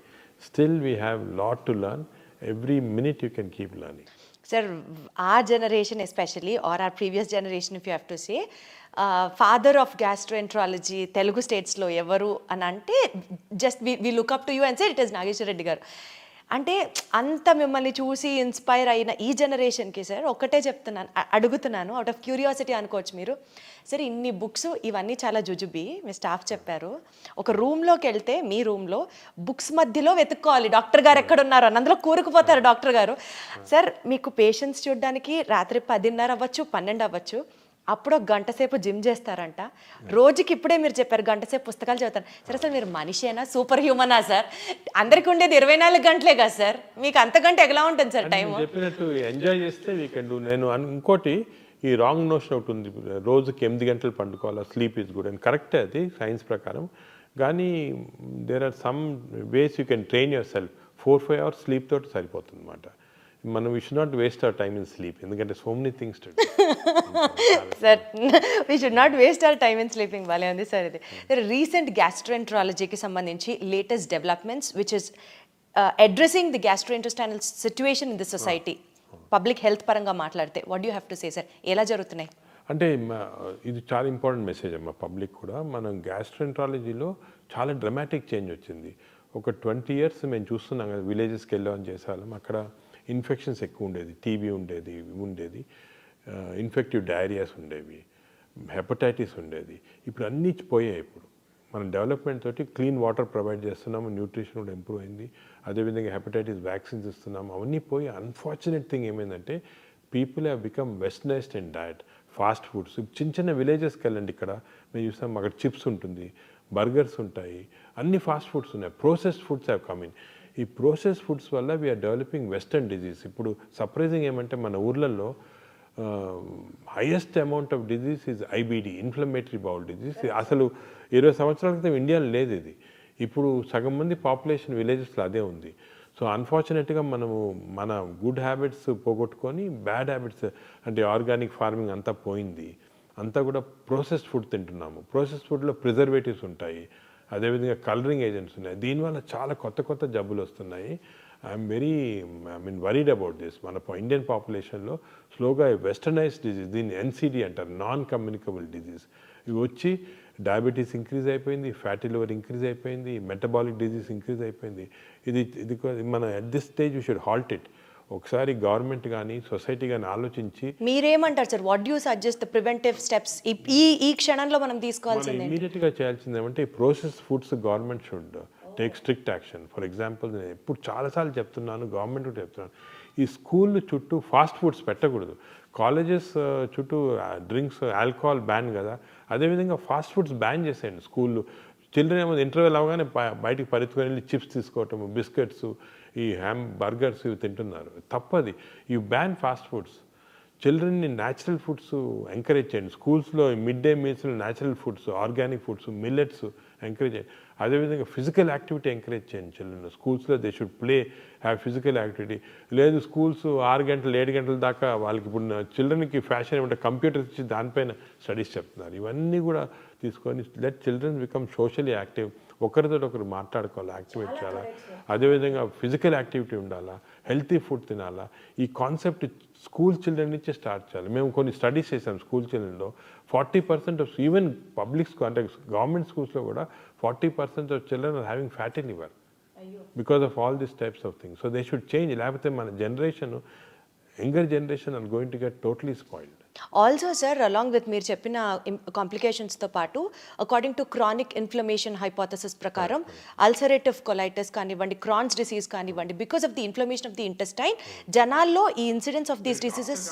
[SPEAKER 3] Still we have lot to learn. Every minute you can keep learning.
[SPEAKER 2] Sir, our generation especially, or our previous generation if you have to say, father of gastroenterology Telugu స్టేట్స్లో ఎవరు అని అంటే just we look up to you and say it is Nageswara Reddy garu. అంటే అంత మిమ్మల్ని చూసి inspire అయిన ఈ జనరేషన్కి సార్ ఒకటే చెప్తున్నాను, అడుగుతున్నాను, అవుట్ ఆఫ్ క్యూరియాసిటీ అనుకోవచ్చు మీరు. సరే, ఇన్ని బుక్స్ ఇవన్నీ చాలా జుజుబి మీ స్టాఫ్ చెప్పారు. ఒక రూమ్లోకి వెళ్తే మీ రూమ్లో బుక్స్ మధ్యలో వెతుక్కోవాలి డాక్టర్ గారు ఎక్కడున్నారు అని, అందులో కూరుకుపోతారు డాక్టర్ గారు. సార్, మీకు పేషెంట్స్ చూడడానికి రాత్రి 10:30 అవ్వచ్చు, 12 అవ్వచ్చు, అప్పుడు ఒక గంట సేపు జిమ్ చేస్తారంట. రోజుకి ఇప్పుడే మీరు చెప్పారు గంట సేపు పుస్తకాలు చదువుతారు. సరే, అసలు మీరు మనిషేనా, సూపర్ హ్యూమనా సార్? అందరికి ఉండేది 24 గంటలే కదా సార్, మీకు అంతకంటే ఎలా ఉంటుంది సార్ టైం?
[SPEAKER 3] చెప్పినట్టు ఎంజాయ్ చేస్తే వీ కెన్ డూ. నేను ఇంకోటి ఈ రాంగ్ నోషన్ ఒకటి ఉంది, రోజుకి 8 గంటలు పండుకోవాలా, స్లీప్ ఈజ్ గుడ్ అని. కరెక్టే అది సైన్స్ ప్రకారం. కానీ there are some ways you can train yourself. 4-5 hours sleep తోటి సరిపోతుంది అనమాట. మనం we should not waste our time in sleep, ఎందుకంటే so many things to do.
[SPEAKER 2] Sir, we should not waste our time in sleeping. భలే ఉంది sir ఇది. Recent గ్యాస్ట్రోఎంట్రాలజీకి సంబంధించి latest developments which is addressing the gastrointestinal situation in the society, public health పరంగా మాట్లాడితే what you have to say sir? ఎలా జరుగుతున్నాయి?
[SPEAKER 3] అంటే ఇది చాలా ఇంపార్టెంట్ మెసేజ్ అమ్మా పబ్లిక్ కూడా. మనం గ్యాస్ట్రోఎంట్రాలజీలో చాలా డ్రమాటిక్ చేంజ్ వచ్చింది. ఒక 20 years మేము చూస్తున్నాం కదా, విలేజెస్కి వెళ్ళామని చేసేవాళ్ళం. అక్కడ ఇన్ఫెక్షన్స్ ఎక్కువ ఉండేది, టీబీ ఉండేది, ఇన్ఫెక్టివ్ డయేరియాస్ ఉండేవి, హెపటైటిస్ ఉండేది. ఇప్పుడు అన్నీ పోయాయి. ఇప్పుడు మనం డెవలప్మెంట్ తోటి క్లీన్ వాటర్ ప్రొవైడ్ చేస్తున్నాము, న్యూట్రిషన్ కూడా ఇంప్రూవ్ అయింది, అదేవిధంగా హెపటైటిస్ వ్యాక్సిన్స్ ఇస్తున్నాము, అవన్నీ పోయి. అన్ఫార్చునేట్ థింగ్ ఏమైందంటే people have become westernised in diet. Fast foods చిన్న చిన్న విలేజెస్కి వెళ్ళండి, ఇక్కడ మేము చూస్తాం, అక్కడ చిప్స్ ఉంటుంది, బర్గర్స్ ఉంటాయి, అన్ని ఫాస్ట్ ఫుడ్స్ ఉన్నాయి. Processed foods have come in. ఈ ప్రోసెస్ ఫుడ్స్ వల్ల వీఆర్ డెవలపింగ్ వెస్టర్న్ డిజీజ్. ఇప్పుడు సర్ప్రైజింగ్ ఏమంటే మన ఊర్లలో highest amount of disease is IBD, inflammatory bowl disease. అసలు 20 సంవత్సరాల క్రితం ఇండియాలో లేదు ఇది. ఇప్పుడు సగం మంది పాపులేషన్ విలేజెస్లో అదే ఉంది. సో అన్ఫార్చునేట్గా మనము మన గుడ్ హ్యాబిట్స్ పోగొట్టుకొని బ్యాడ్ హ్యాబిట్స్, అంటే ఆర్గానిక్ ఫార్మింగ్ అంతా పోయింది. అంతా కూడా ప్రాసెస్డ్ ఫుడ్ తింటున్నాము. ప్రాసెస్డ్ ఫుడ్లో ప్రిజర్వేటివ్స్ ఉంటాయి, అదేవిధంగా కలరింగ్ ఏజెంట్స్ ఉన్నాయి. దీనివల్ల చాలా కొత్త జబ్బులు వస్తున్నాయి. I'm worried about this. మన ఇండియన్ పాపులేషన్లో స్లోగా వెస్టర్నైజ్డ్ డిజీజ్, దీన్ని ఎన్సిడి అంటారు, నాన్ కమ్యూనికబుల్ డిజీజ్, ఇవి వచ్చి డయాబెటీస్ ఇంక్రీజ్ అయిపోయింది, ఫ్యాటీ లివర్ ఇంక్రీజ్ అయిపోయింది, మెటబాలిక్ డిజీజ్ ఇంక్రీజ్ అయిపోయింది. ఇది మన at this stage we should halt it. ఒకసారి గవర్నమెంట్ కానీ సొసైటీ కానీ ఆలోచించి,
[SPEAKER 2] మీరేమంటారు sir? What you suggest the preventive steps ఈ క్షణంలో మనం తీసుకోవాల్సింది?
[SPEAKER 3] ఇమీడియట్గా చేయాల్సింది ఏమంటే ఈ process foods government should take strict action. For example, నేను ఎప్పుడు చాలాసార్లు చెప్తున్నాను, గవర్నమెంట్ కూడా చెప్తున్నాను, ఈ స్కూల్ చుట్టూ ఫాస్ట్ ఫుడ్స్ పెట్టకూడదు. కాలేజెస్ చుట్టూ డ్రింక్స్, ఆల్కహాల్ బ్యాన్ కదా, అదేవిధంగా ఫాస్ట్ ఫుడ్స్ బ్యాన్ చేసేయండి. స్కూళ్ళు చిల్డ్రన్ ఏమో ఇంటర్వెల్ అవగానే బయటికి పరిగెత్తుకొని వెళ్ళి చిప్స్ తీసుకోవటం, బిస్కెట్స్, ఈ బర్గర్స్ ఇవి తింటున్నారు. తప్పది. You ban fast foods. చిల్డ్రన్ని న్యాచురల్ ఫుడ్స్ ఎంకరేజ్ చేయండి. స్కూల్స్లో మిడ్ డే మీల్స్లో natural foods, organic foods, millets encourage చేయండి. అదేవిధంగా ఫిజికల్ యాక్టివిటీ ఎంకరేజ్ చేయండి చిల్డ్రన్. స్కూల్స్లో they should play, have physical activity. లేదు స్కూల్స్ 6 గంటలు 7 గంటల దాకా వాళ్ళకి, ఇప్పుడు చిల్డ్రన్కి ఫ్యాషన్ ఏమంటే కంప్యూటర్స్ ఇచ్చి దానిపైన స్టడీస్ చెప్తున్నారు. ఇవన్నీ కూడా తీసుకొని let children become socially active. ఒకరితో ఒకరు మాట్లాడుకోవాలి, యాక్టివేట్ చేయాలా, అదేవిధంగా ఫిజికల్ యాక్టివిటీ ఉండాలా, హెల్తీ ఫుడ్ తినాలా. ఈ కాన్సెప్ట్ స్కూల్ చిల్డ్రన్ నుంచే స్టార్ట్ చేయాలి. మేము కొన్ని స్టడీస్ చేసాం స్కూల్ చిల్డ్రన్లో. 40% ఆఫ్ ఈవెన్ పబ్లిక్ స్కూల్ అంటే గవర్నమెంట్ స్కూల్స్లో కూడా 40% of children are having fatty liver because of all these types of things. So they should change. లేకపోతే మన generation, younger generation are going to get totally spoiled.
[SPEAKER 2] Also sir, along with మీరు చెప్పిన కాంప్లికేషన్స్తో పాటు, according to chronic inflammation hypothesis ప్రకారం, ulcerative colitis కానివ్వండి, Crohn's disease కానివ్వండి, because of the inflammation of the intestine, జనాల్లో ఈ ఇన్సిడెన్స్ ఆఫ్ దీస్ డిసీజెస్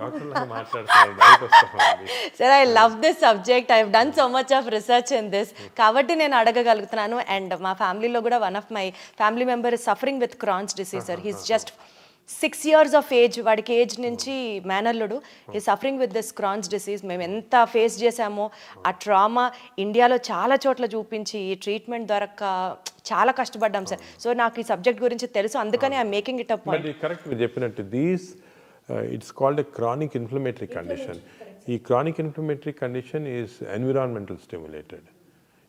[SPEAKER 3] డాక్టర్లు మాట్లాడుతున్నారు డౌట్ వస్తుంది.
[SPEAKER 2] Sir I love this subject, I done so much of research in this, కాబట్టి నేను అడగగలుగుతున్నాను. అండ్ మా ఫ్యామిలీలో కూడా one of my family member is suffering with Crohn's disease sir. He's just 6 years of age, వాడికి age నుంచి మేనల్లుడు, ఈ suffering with this Crohn's disease. మేము ఎంత ఫేస్ చేసామో ఆ ట్రామా ఇండియాలో చాలా చోట్ల చూపించి ఈ ట్రీట్మెంట్ దొరక్క చాలా కష్టపడ్డాం సార్. సో నాకు ఈ సబ్జెక్ట్ గురించి తెలుసు, అందుకని I making it a point.
[SPEAKER 3] Correct మీరు చెప్పినట్టు it's called a chronic inflammatory condition. ఈ chronic inflammatory condition is environmental stimulated.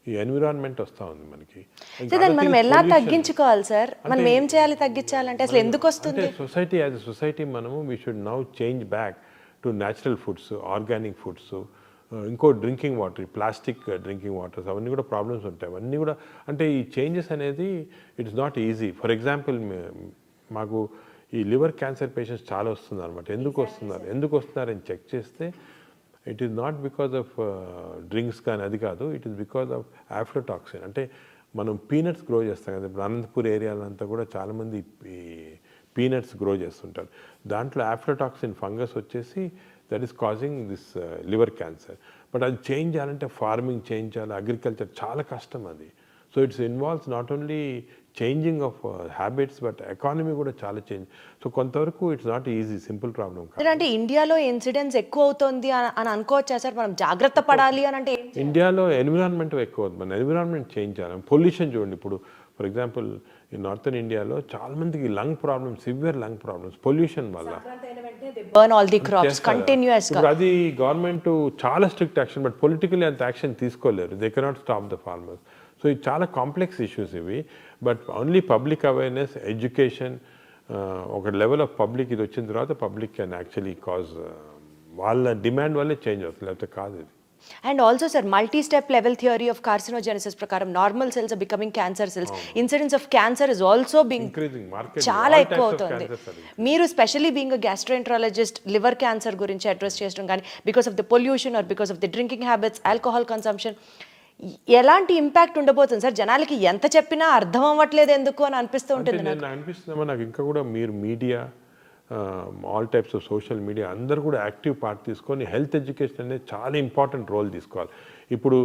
[SPEAKER 3] ఈ ఎన్విరాన్మెంట్ వస్తూ ఉంది మనకి.
[SPEAKER 2] సో దాన్ని మనం ఎలా తగ్గించుకోవాలి సార్? మనం ఏం చేయాలి తగ్గించాలంటే? అసలు ఎందుకు వస్తుంది?
[SPEAKER 3] సొసైటీ యాజ్ ఎ సొసైటీ మనము we should now change back to natural foods, organic foods, ఇంకో drinking water, plastic drinking waters, అవన్నీ కూడా ప్రాబ్లమ్స్ ఉంటాయి. అవన్నీ కూడా అంటే ఈ చేంజెస్ అనేది it's not easy. For example మాకు ఈ లివర్ క్యాన్సర్ పేషెంట్స్ చాలా వస్తున్నారు అనమాట. ఎందుకు వస్తున్నారని చెక్ చేస్తే it is not because of drinks కానీ అది కాదు, ఇట్ ఈస్ బికాజ్ ఆఫ్ ఆఫ్లోటాక్సిన్. అంటే మనం పీనట్స్ గ్రో చేస్తాం కదా, ఇప్పుడు అనంతపూర్ ఏరియాలంతా కూడా చాలామంది పీనట్స్ గ్రో చేస్తుంటారు. దాంట్లో ఆఫ్లోటాక్సిన్ ఫంగస్ వచ్చేసి that is causing this liver cancer. But అది చేంజ్ చేయాలంటే ఫార్మింగ్ చేంజ్ చేయాలి, అగ్రికల్చర్ చాలా కష్టం అది. So it's involves not only changing of habits but economy కూడా చాలా చేంజ్. సో కొంతవరకు it's not easy, simple problem కాదు.
[SPEAKER 2] అంటే ఇండియాలో ఇన్సిడెంట్స్ ఎక్కువ అవుతుంది అని అనుకోవచ్చా సార్? మనం జాగ్రత్త పడాలి అని అంటే
[SPEAKER 3] ఇండియాలో ఎన్విరాన్మెంట్ ఎక్కువ అవుతుంది. మన ఎన్విరాన్మెంట్ చేంజ్ చేయాలి. పొల్యూషన్ చూడండి, ఇప్పుడు ఫర్ ఎగ్జాంపుల్ ఈ నార్థన్ ఇండియాలో చాలా మందికి lung problems, severe lung problems pollution వల్ల.
[SPEAKER 2] Burn all the crops continuous గా.
[SPEAKER 3] అది గవర్నమెంట్ చాలా స్ట్రిక్ట్ యాక్షన్, బట్ పొలిటికల్లీ అంత యాక్షన్ తీసుకోలేరు. They cannot stop the farmers. So ఇది చాలా కాంప్లెక్స్ ఇష్యూస్ ఇవి. But only public awareness, education, ఒక లెవెల్ ఆఫ్ పబ్లిక్ ఇది వచ్చిన తర్వాత పబ్లిక్ కెన్ యాక్చువల్లీ కాజ్, వాళ్ళ డిమాండ్ వల్లే చేంజ్ అవుతుంది, లేకపోతే కాదు ఇది.
[SPEAKER 2] And also sir multi step level theory of కార్సినోజెనసిస్ ప్రకారం normal cells are becoming cancer cells. Incidence of cancer is also being చాలా ఎక్కువ అవుతుంది. మీరు specially being gastroenterologist liver cancer గురించి అడ్రస్ చేయడం కానీ because of the pollution or because of the drinking habits, alcohol consumption, ఎలాంటి impact ఉండబోతుంది sir? జనాలకి ఎంత చెప్పినా అర్థం అవ్వట్లేదు ఎందుకు అని అనిపిస్తూ ఉంటుంది.
[SPEAKER 3] అనిపిస్తుందమ్మా నాకు. ఇంకా కూడా మీరు media, all types of social media అందరూ కూడా యాక్టివ్ పార్ట్ తీసుకొని హెల్త్ ఎడ్యుకేషన్ అనేది చాలా ఇంపార్టెంట్ రోల్ తీసుకోవాలి. ఇప్పుడు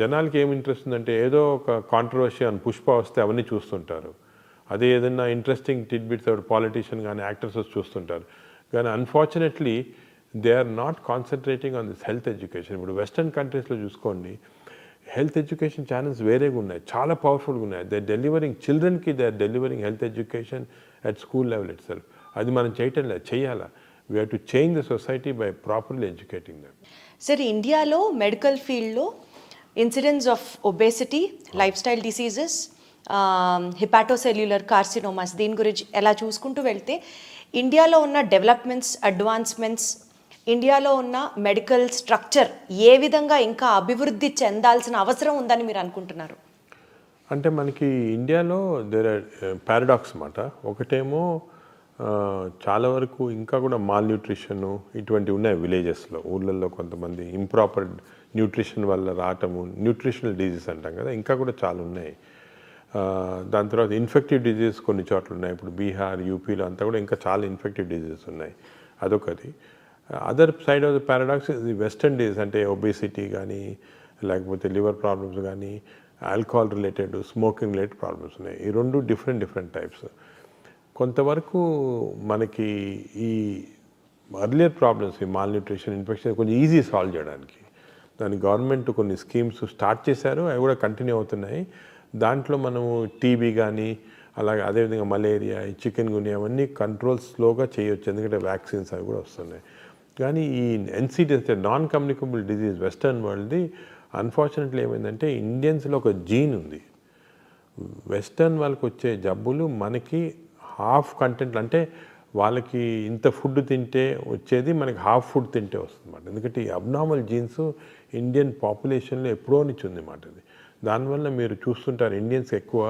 [SPEAKER 3] జనాలకి ఏమి ఇంట్రెస్ట్ ఉందంటే ఏదో ఒక కాంట్రవర్సీ అని పుష్ప వస్తే అవన్నీ చూస్తుంటారు. అదే ఏదైనా ఇంట్రెస్టింగ్ టిడ్బిట్స్ పాలిటీషియన్ కానీ యాక్టర్స్ చూస్తుంటారు. కానీ unfortunately they are not concentrating on this health education. ఇప్పుడు వెస్టర్న్ కంట్రీస్లో చూసుకోండి, హెల్త్ ఎడ్యుకేషన్ ఛానల్స్ వేరేగా ఉన్నాయి, చాలా పవర్ఫుల్గా ఉన్నాయి. దే డెలివరింగ్ చిల్డ్రన్కి, they are delivering health education at school level itself. అది మనం చేయటం లేదు, చేయాలా. We have to change the society by properly educating them.
[SPEAKER 2] Sir ఇండియాలో మెడికల్ ఫీల్డ్లో incidence of obesity, lifestyle diseases, hepatocellular carcinomas, దీని గురించి ఎలా చూసుకుంటూ వెళ్తే ఇండియాలో ఉన్న డెవలప్మెంట్స్, అడ్వాన్స్మెంట్స్, ఇండియాలో ఉన్న మెడికల్ స్ట్రక్చర్ ఏ విధంగా ఇంకా అభివృద్ధి చెందాల్సిన అవసరం ఉందని మీరు అనుకుంటున్నారు?
[SPEAKER 3] అంటే మనకి ఇండియాలో దేర్ ఆర్ పారాడాక్స్ అన్నమాట. ఒకటేమో చాలా వరకు ఇంకా కూడా మాల్ న్యూట్రిషన్ ఇటువంటివి ఉన్నాయి విలేజెస్లో, ఊళ్ళల్లో కొంతమంది ఇంప్రాపర్ న్యూట్రిషన్ వల్ల రావటము, న్యూట్రిషనల్ డిజీజ్ అంటాం కదా, ఇంకా కూడా చాలా ఉన్నాయి. దాని తర్వాత ఇన్ఫెక్టివ్ డిజీజ్ కొన్ని చోట్ల ఉన్నాయి. ఇప్పుడు బీహార్, యూపీలో అంతా కూడా ఇంకా చాలా ఇన్ఫెక్టివ్ డిజీజెస్ ఉన్నాయి. అదొకటి. Other side of the paradox ఇది వెస్టర్న్ డిజీజ్, అంటే ఒబేసిటీ కానీ లేకపోతే లివర్ ప్రాబ్లమ్స్ కానీ alcohol related, smoking related problems ఉన్నాయి. ఈ రెండు డిఫరెంట్ టైప్స్. కొంతవరకు మనకి ఈ అర్లియర్ ప్రాబ్లమ్స్, ఈ మాల్ న్యూట్రిషన్, ఇన్ఫెక్షన్ కొంచెం ఈజీ సాల్వ్ చేయడానికి దాని గవర్నమెంట్ కొన్ని స్కీమ్స్ స్టార్ట్ చేశారు, అవి కూడా కంటిన్యూ అవుతున్నాయి. దాంట్లో మనము టీబీ కానీ అలాగే అదేవిధంగా మలేరియా, చికెన్ గున్యా అవన్నీ కంట్రోల్ స్లోగా చేయొచ్చు, ఎందుకంటే వ్యాక్సిన్స్ అవి కూడా వస్తున్నాయి. కానీ ఈ NCDs, non communicable disease western వరల్డ్ది అన్ఫార్చునేట్లీ ఏమైందంటే ఇండియన్స్లో ఒక జీన్ ఉంది. వెస్టర్న్ వాళ్ళకి వచ్చే జబ్బులు మనకి హాఫ్ కంటెంట్, అంటే వాళ్ళకి ఇంత ఫుడ్ తింటే వచ్చేది మనకి హాఫ్ ఫుడ్ తింటే వస్తుంది అన్నమాట. ఎందుకంటే ఈ అబ్నార్మల్ జీన్స్ ఇండియన్ పాపులేషన్లో ఎప్పుడో నుంచి ఉంది అన్నమాట. అది దానివల్ల మీరు చూస్తుంటారు ఇండియన్స్ ఎక్కువ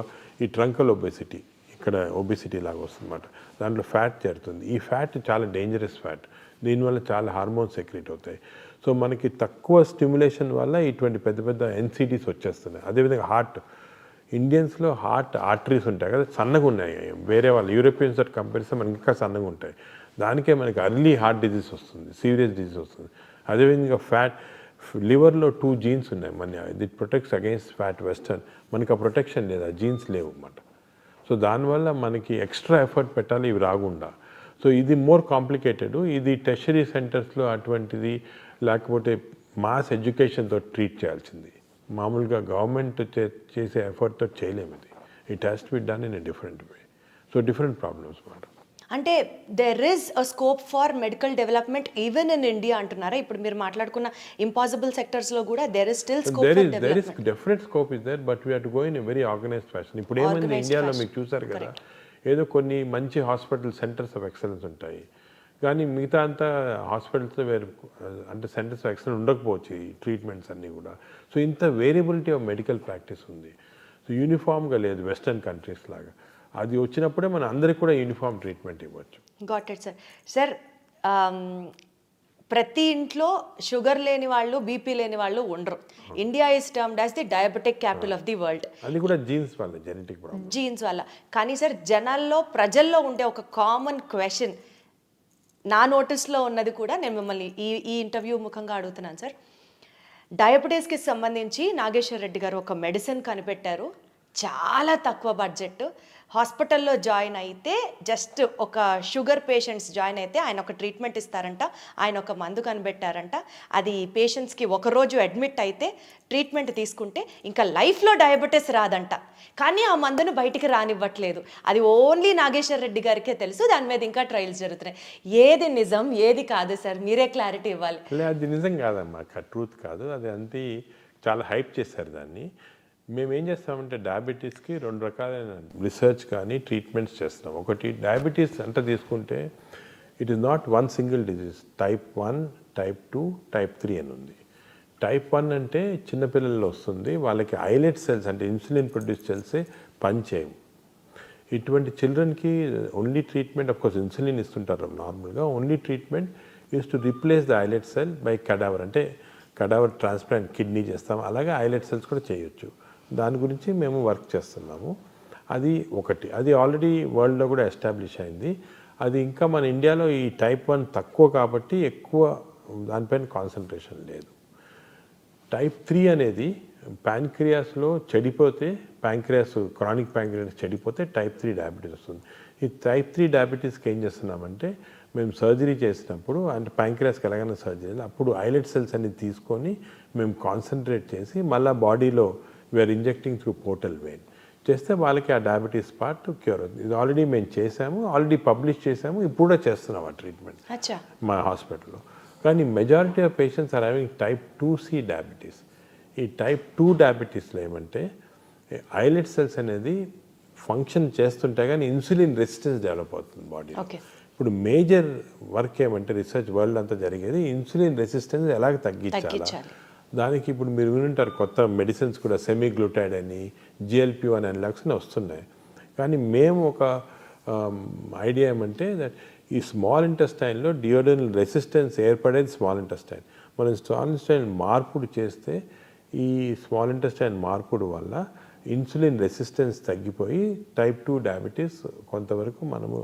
[SPEAKER 3] ఈ ట్రంకల్ ఒబేసిటీ, ఇక్కడ ఒబేసిటీ లాగా వస్తుంది అన్నమాట. దాంట్లో ఫ్యాట్ చేరుతుంది. ఈ ఫ్యాట్ చాలా డేంజరస్ ఫ్యాట్, దీనివల్ల చాలా హార్మోన్స్ సెక్రెట్ అవుతాయి. సో మనకి తక్కువ స్టిమ్యులేషన్ వల్ల ఇటువంటి పెద్ద పెద్ద ఎన్సిటీస్ వచ్చేస్తున్నాయి. అదేవిధంగా హార్ట్, ఇండియన్స్లో హార్ట్ ఆర్టరీస్ ఉంటాయి కదా, సన్నగా ఉన్నాయి. వేరే వాళ్ళు యూరోపియన్స్ తోటి కంపేర్ చేస్తే మనకి ఇంకా సన్నగా ఉంటాయి. దానికే మనకి అర్లీ హార్ట్ డిజీజ్ వస్తుంది, సీరియస్ డిజీజ్ వస్తుంది. అదేవిధంగా లివర్లో 2 జీన్స్ ఉన్నాయి. మన it protects against fat western. మనకి ఆ ప్రొటెక్షన్ లేదు, ఆ జీన్స్ లేవు అన్నమాట. సో దానివల్ల మనకి ఎక్స్ట్రా ఎఫర్ట్ పెట్టాలి ఇవి రాకుండా. సో ఇది మోర్ కాంప్లికేటెడ్. ఇది టెర్షరీ సెంటర్స్లో అటువంటిది, లేకపోతే మాస్ ఎడ్యుకేషన్తో ట్రీట్ చేయాల్సింది. మామూలుగా గవర్నమెంట్ చేసే ఎఫర్ట్తో చేయలేము ఇది. It has to B done in a different way. So different problems మాట.
[SPEAKER 2] అంటే there is a scope for medical development even in India అంటున్నారా? ఇప్పుడు మీరు మాట్లాడుకున్న ఇంపాసిబుల్ సెక్టర్స్లో కూడా there is still scope for
[SPEAKER 3] there is
[SPEAKER 2] development.
[SPEAKER 3] definite scope is there, but we have to go in a very organized fashion. ఇప్పుడు ఏమైంది
[SPEAKER 2] Organized
[SPEAKER 3] ఇండియాలో
[SPEAKER 2] fashion.
[SPEAKER 3] మీకు చూసారు కదా, ఏదో కొన్ని మంచి హాస్పిటల్ సెంటర్స్ ఆఫ్ ఎక్సలెన్స్ ఉంటాయి, కానీ మిగతా అంతా హాస్పిటల్స్లో వేరు అంటే సెంటర్స్ ఆఫ్ ఎక్సలెన్స్ ఉండకపోవచ్చు ఈ ట్రీట్మెంట్స్ అన్నీ కూడా. సో ఇంత వేరియబిలిటీ ఆఫ్ మెడికల్ ప్రాక్టీస్ ఉంది. సో యూనిఫామ్గా లేదు వెస్టర్న్ కంట్రీస్ లాగా. అది వచ్చినప్పుడే మనం అందరికి కూడా యూనిఫామ్ ట్రీట్మెంట్ ఇవ్వచ్చు.
[SPEAKER 2] Got it sir. సార్ ప్రతి ఇంట్లో షుగర్ లేని వాళ్ళు, బీపీ లేని వాళ్ళు ఉండరు. India is termed as the diabetic capital of the world.
[SPEAKER 3] అది కూడా జీన్స్ వల్ల, జెనెటిక్ ప్రాబ్లమ్,
[SPEAKER 2] జీన్స్ వల్ల. కానీ సార్ ప్రజల్లో ఉండే ఒక కామన్ క్వశ్చన్ నా నోటీస్లో ఉన్నది కూడా నేను మిమ్మల్ని ఈ ఇంటర్వ్యూ ముఖంగా అడుగుతున్నాను సార్. డయాబెటీస్కి సంబంధించి నాగేశ్వర్ రెడ్డి గారు ఒక మెడిసిన్ కనిపెట్టారు, చాలా తక్కువ బడ్జెట్. హాస్పిటల్లో జాయిన్ అయితే జస్ట్ ఒక షుగర్ పేషెంట్స్ జాయిన్ అయితే ఆయన ఒక ట్రీట్మెంట్ ఇస్తారంట, ఆయన ఒక మందు కనిపెట్టారంట. అది పేషెంట్స్కి ఒకరోజు అడ్మిట్ అయితే ట్రీట్మెంట్ తీసుకుంటే ఇంకా లైఫ్లో డయాబెటీస్ రాదంట. కానీ ఆ మందును బయటికి రానివ్వట్లేదు. అది ఓన్లీ నాగేశ్వర్ రెడ్డి గారికే తెలుసు. దాని మీద ఇంకా ట్రయల్స్ జరుగుతున్నాయి. ఏది నిజం, ఏది కాదు సార్, మీరే క్లారిటీ ఇవ్వాలి.
[SPEAKER 3] అది నిజం కాదమ్మా, ట్రూత్ కాదు అది. అంతే చాలా హైప్ చేశారు దాన్ని. మేము ఏం చేస్తామంటే డయాబెటీస్కి 2 రకాలైన రీసెర్చ్ కానీ ట్రీట్మెంట్స్ చేస్తాం. ఒకటి డయాబెటీస్ అంటే తీసుకుంటే it is not one single disease. Type 1, type 2, type 3 అని ఉంది. టైప్ 1 అంటే చిన్నపిల్లల్లో వస్తుంది, వాళ్ళకి ఐలెట్ సెల్స్ అంటే ఇన్సులిన్ ప్రొడ్యూస్ సెల్సే పనిచేయవు. ఇటువంటి చిల్డ్రన్కి only treatment, of course insulin ఇస్తుంటారు నార్మల్గా, only treatment is to replace the islet cell by cadaver. అంటే కడావర్ ట్రాన్స్ప్లాంట్ కిడ్నీ చేస్తాం, అలాగే ఐలెట్ సెల్స్ కూడా చేయొచ్చు. దాని గురించి మేము వర్క్ చేస్తున్నాము. అది ఒకటి, అది ఆల్రెడీ వరల్డ్లో కూడా ఎస్టాబ్లిష్ అయింది. అది ఇంకా మన ఇండియాలో ఈ టైప్ 1 తక్కువ కాబట్టి ఎక్కువ దానిపైన కాన్సన్ట్రేషన్ లేదు. టైప్ 3 అనేది ప్యాంక్రియాస్లో చెడిపోతే, క్రానిక్ ప్యాంక్రియాస్ చెడిపోతే టైప్ 3 డయాబెటీస్ వస్తుంది. ఈ టైప్ 3 డయాబెటీస్కి ఏం చేస్తున్నామంటే మేము సర్జరీ చేసినప్పుడు, అంటే ప్యాంక్రియాస్కి ఎలాగైనా సర్జరీ, అప్పుడు ఐలెట్ సెల్స్ అన్ని తీసుకొని మేము కాన్సన్ట్రేట్ చేసి మళ్ళీ బాడీలో we're injecting through portal vein చేస్తే వాళ్ళకి ఆ డయాబెటీస్ పార్ట్ క్యూర్ అవుతుంది. ఇది ఆల్రెడీ మేము చేసాము, ఆల్రెడీ పబ్లిష్ చేసాము, ఇప్పుడు కూడా చేస్తున్నాం ఆ ట్రీట్మెంట్ మా హాస్పిటల్లో. కానీ majority of patients are having type 2C diabetes. ఈ టైప్ 2 డయాబెటీస్లో ఏమంటే ఐలెట్ సెల్స్ అనేది ఫంక్షన్ చేస్తుంటే కానీ ఇన్సులిన్ రెసిస్టెన్స్ డెవలప్ అవుతుంది బాడీలో. ఇప్పుడు మేజర్ వర్క్ ఏమంటే రీసెర్చ్ వరల్డ్ అంతా జరిగేది ఇన్సులిన్ రెసిస్టెన్స్ ఎలాగ తగ్గించాలా. దానికి ఇప్పుడు మీరు వినుంటారు కొత్త మెడిసిన్స్ కూడా, సెమీగ్లూటైడ్ అని, GLP-1 అనలాగ్స్ వస్తున్నాయి. కానీ మేము ఒక ఐడియా ఏమంటే దట్ ఈ స్మాల్ ఇంటెస్టైన్లో డియోడనల్ రెసిస్టెన్స్ ఏర్పడేది స్మాల్ ఇంటెస్టైన్. మనం స్మాల్ ఇంటెస్టైన్ మార్పుడు చేస్తే ఈ స్మాల్ ఇంటెస్టైన్ మార్పుడు వల్ల ఇన్సులిన్ రెసిస్టెన్స్ తగ్గిపోయి టైప్ 2 డయాబెటీస్ కొంతవరకు మనము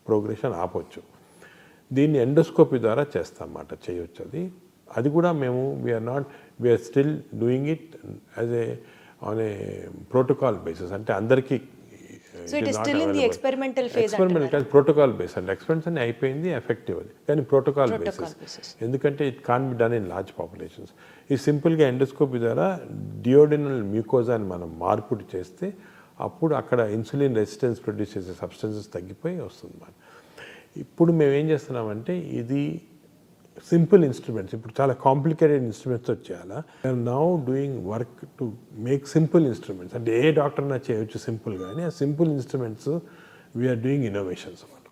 [SPEAKER 3] ప్రోగ్రెషన్ ఆపొచ్చు. దీన్ని ఎండోస్కోపీ ద్వారా చేస్తామన్నమాట, చేయొచ్చు. అది కూడా మేము we're still doing it as on a protocol basis. అంటే అందరికీ
[SPEAKER 2] ఎక్స్పెరిమెంటల్
[SPEAKER 3] కాదు, ప్రోటోకాల్ బేస్. అంటే ఎక్స్పెరిమెంట్స్ అన్ని అయిపోయింది, ఎఫెక్టివ్ అది, కానీ ప్రోటోకాల్ బేసిస్. ఎందుకంటే it can be done in large populations. ఇది సింపుల్గా ఎండోస్కోపీ ద్వారా డియోడినల్ మ్యూకోజాని మనం మార్పుడు చేస్తే అప్పుడు అక్కడ ఇన్సులిన్ రెసిస్టెన్స్ ప్రొడ్యూస్ చేసే సబ్స్టెన్సెస్ తగ్గిపోయి వస్తుంది అన్నమాట. ఇప్పుడు మేము ఏం చేస్తున్నామంటే ఇది సింపుల్ ఇన్స్ట్రుమెంట్స్, ఇప్పుడు చాలా కాంప్లికేటెడ్ ఇన్స్ట్రుమెంట్స్ వచ్చేయాలా. We're now doing work to make simple instruments. అంటే ఏ డాక్టర్నా చేయొచ్చు సింపుల్, కానీ ఆ simple instruments we're doing innovations అన్నమాట.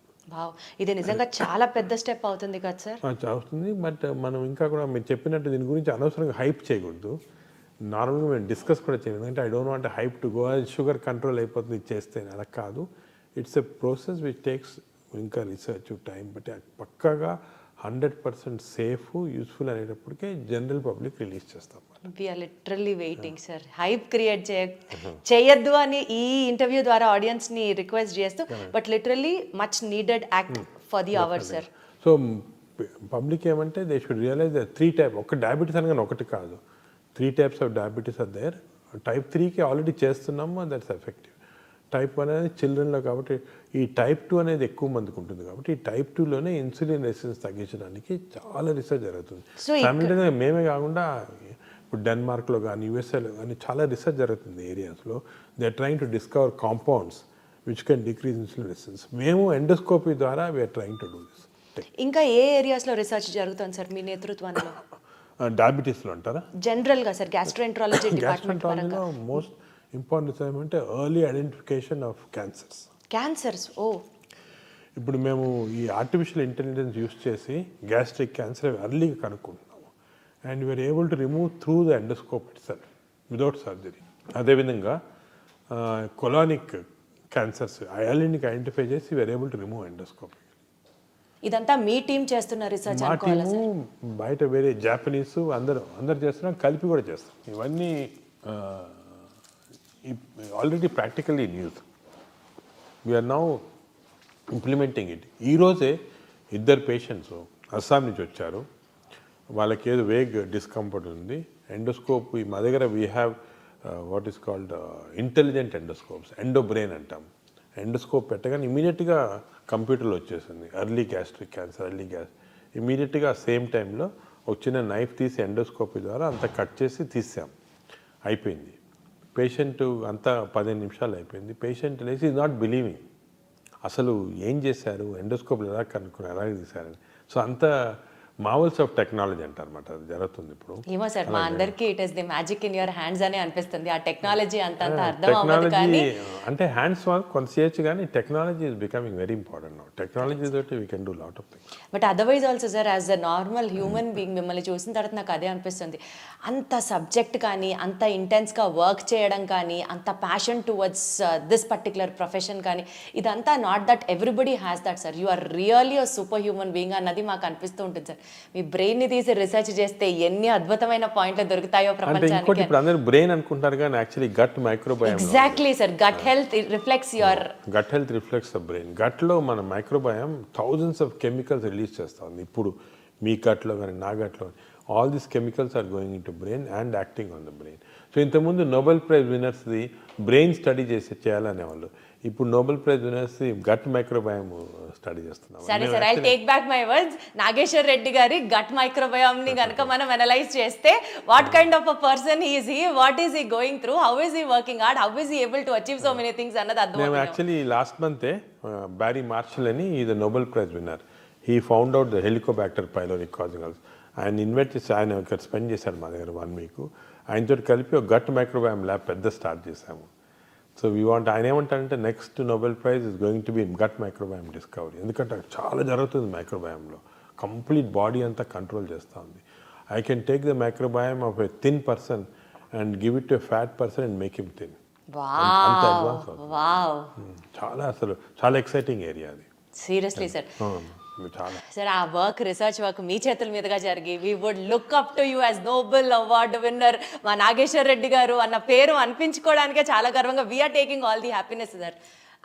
[SPEAKER 2] ఇది నిజంగా చాలా పెద్ద స్టెప్ అవుతుంది కదా సార్.
[SPEAKER 3] అవుతుంది, బట్ మనం ఇంకా కూడా మీరు చెప్పినట్టు దీని గురించి అనవసరంగా హైప్ చేయకూడదు. నార్మల్గా మేము డిస్కస్ కూడా చేయలేదు. అంటే I don't want hype to go, sugar control అయిపోతుంది చేస్తే, అలా కాదు. It's a process which takes ఇంకా రీసెర్చ్ టైం. బట్ పక్కాగా 100% సేఫ్ యూస్ఫుల్ అనేటప్పటికే జనరల్ పబ్లిక్ రిలీజ్ చేస్తాం.
[SPEAKER 2] We're literally waiting sir. Hype create చేయొద్దు అని ఈ ఇంటర్వ్యూ ద్వారా ఆడియన్స్ని రిక్వెస్ట్ చేస్తూ, but literally much needed act for the hour sir.
[SPEAKER 3] So public ఏమంటే దే షుడ్ రియలైజ్ 3 టైప్, ఒక డయాబెటీస్ అనగానే ఒకటి కాదు, 3 types of diabetes are there. Type 3కి ఆల్రెడీ చేస్తున్నాము, దట్స్ ఎఫెక్టివ్. టైప్ 1 అనేది చిల్డ్రన్లో, కాబట్టి ఈ టైప్ 2 అనేది ఎక్కువ మందికి ఉంటుంది. కాబట్టి ఈ టైప్ 2లోనే ఇన్సులిన్ రెసిస్టెన్స్ తగ్గించడానికి చాలా రీసెర్చ్ జరుగుతుంది. ఫ్యామిలీగా మేమే కాకుండా ఇప్పుడు డెన్మార్క్లో కానీ యూఎస్ఏలో కానీ చాలా రీసెర్చ్ జరుగుతుంది ఏరియాస్లో. They are trying to discover compounds which can decrease insulin resistance. మేము ఎండోస్కోపీ ద్వారా we're trying to do this.
[SPEAKER 2] ఇంకా ఏ ఏరియాస్లో రీసెర్చ్ జరుగుతుంది సార్ మీ నేతృత్వంలో?
[SPEAKER 3] డయాబెటీస్లో అంటారా?
[SPEAKER 2] జనరల్గా సార్ గ్యాస్ట్రోఎంట్రాలజీ డిపార్ట్మెంట్ పరంగా
[SPEAKER 3] మోస్ట్ ఇంపార్టెంట్ ఏమంటే ఎర్లీ ఐడెంటిఫికేషన్ ఆఫ్
[SPEAKER 2] క్యాన్సర్స్. ఓ,
[SPEAKER 3] ఇప్పుడు మేము ఈ ఆర్టిఫిషియల్ ఇంటెలిజెన్స్ యూస్ చేసి గ్యాస్ట్రిక్ క్యాన్సర్ ఎర్లీగా కనుక్కుంటున్నాము. And we're able to remove through the endoscope itself without surgery. అదేవిధంగా కొలానిక్ క్యాన్సర్స్ ఎర్లీని ఐడెంటిఫై చేసి we're able to remove endoscope.
[SPEAKER 2] ఇదంతా మీ టీం చేస్తున్న రీసెర్చ్
[SPEAKER 3] మా
[SPEAKER 2] అనుకోవాలా
[SPEAKER 3] టీము
[SPEAKER 2] సార్?
[SPEAKER 3] బయట వేరే జాపనీస్ అందరు చేస్తున్నాం, కలిపి కూడా చేస్తాం. ఇవన్నీ already practically in use. We're now implementing it. ఈరోజే 2 పేషెంట్స్ అస్సాం నుంచి వచ్చారు. వాళ్ళకి ఏదో వేగ్ డిస్కంఫర్ట్ ఉంది. ఎండోస్కోప్ మా దగ్గర we have what is called intelligent endoscopes, Endobrain అంటాం. ఎండోస్కోప్ పెట్టగానే ఇమీడియట్గా కంప్యూటర్లో వచ్చేసింది ఎర్లీ గ్యాస్ట్రిక్ క్యాన్సర్, ఇమీడియట్గా సేమ్ టైంలో ఒక చిన్న నైఫ్ తీసి ఎండోస్కోపీ ద్వారా అంతా కట్ చేసి తీసాం, అయిపోయింది. పేషెంట్ అంతా 15 నిమిషాలు అయిపోయింది. పేషెంట్ లేసి ఈజ్ నాట్ బిలీవింగ్, అసలు ఏం చేశారు, ఎండోస్కోప్లు ఎలా కనుక్కున్నారు, ఎలా తీశారని. సో అంత మావల్స్ ఆఫ్ టెక్నాలజీ అంటారన్నమాట, అది జరుగుతుంది ఇప్పుడు.
[SPEAKER 2] ఏమో సార్, మా అందరికీ it is the magic in your hands అని అనిపిస్తుంది. ఆ టెక్నాలజీ అంత అర్థం అవ్వదు కానీ,
[SPEAKER 3] అంటే హ్యాండ్స్ వర్క్ కొంత చేయొచ్చు కానీ technology is becoming very important now. Technology తోటి we can do lot of things.
[SPEAKER 2] But otherwise also sir, as a normal human being మిమ్మల్ని చూసిన తర్వాత నాకు అదే అనిపిస్తుంది. అంత సబ్జెక్ట్ కానీ, అంత ఇంటెన్స్గా వర్క్ చేయడం కానీ, అంత passion towards this particular profession కానీ, ఇదంతా not that everybody has that sir. You are really a super human being అన్నది మాకు అనిపిస్తూ ఉంటుంది సార్. మీ బ్రెయిన్ ని తీసి రీసెర్చ్ చేస్తే ఎన్ని అద్భుతమైన పాయింట్లు దొరుకుతాయో ప్రపంచానికి.
[SPEAKER 3] ఇప్పుడు అందరూ బ్రెయిన్ అనుకుంటారు కానీ actually gut microbiome.
[SPEAKER 2] Exactly sir, gut health reflects your
[SPEAKER 3] the brain. గట్లో మన microbiome thousands of chemicals release చేస్తూ ఉంది. ఇప్పుడు మీ గట్లో కానీ నా గట్లో all these chemicals are going in to brain and acting on the brain. So ఇంతకుముందు నోబెల్ ప్రైజ్ విన్నర్స్ది బ్రెయిన్ స్టడీ చేయాలనేవాళ్ళు. ఇప్పుడు Nobel prize winners gut microbiome study చేస్తున్నాం.
[SPEAKER 2] సరే sir, I take back my words. Nageshwar Reddy గారి గట్ మైక్రోబయోమ్ ని కనుక మనం అనలైజ్ చేస్తే, what kind of a person is he, what is he going through, how is he working hard, how is he able to achieve so many things అన్నది అర్థం.
[SPEAKER 3] మేము actually last మంతే Barry Marshall అని is Nobel prize winner. He found out the Helicobacter pylori కాజినల్స్. ఆయన invite చేసి ఆయన ఇక్కడ స్పెండ్ చేశాడు మా దగ్గర 1 వీక్. ఆయనతో కలిపి ఒక గట్ మైక్రోబయోమ్ ల్యాబ్ పెద్ద స్టార్ట్ చేశాము. సో వీ వాంట్, ఆయన ఏమంటారంటే next Nobel prize is going to be gut microbiome discovery. ఎందుకంటే చాలా జరుగుతుంది మైక్రోబయోమ్లో, కంప్లీట్ బాడీ అంతా కంట్రోల్ చేస్తూ ఉంది. I can take the microbiome of a thin person and give it to a fat person and make him thin. అంత advance అవుతుంది. చాలా అసలు చాలా ఎక్సైటింగ్ ఏరియా అది.
[SPEAKER 2] Seriously sir.
[SPEAKER 3] చాలా
[SPEAKER 2] సార్, ఆ వర్క్, రీసెర్చ్ వర్క్ మీ చేతుల మీదుగా జరిగి we would look up to you as Nobel award winner మా నాగేశ్వర్ రెడ్డి గారు అన్న పేరు అనిపించుకోవడానికే చాలా గర్వంగా we're taking all the happiness sir.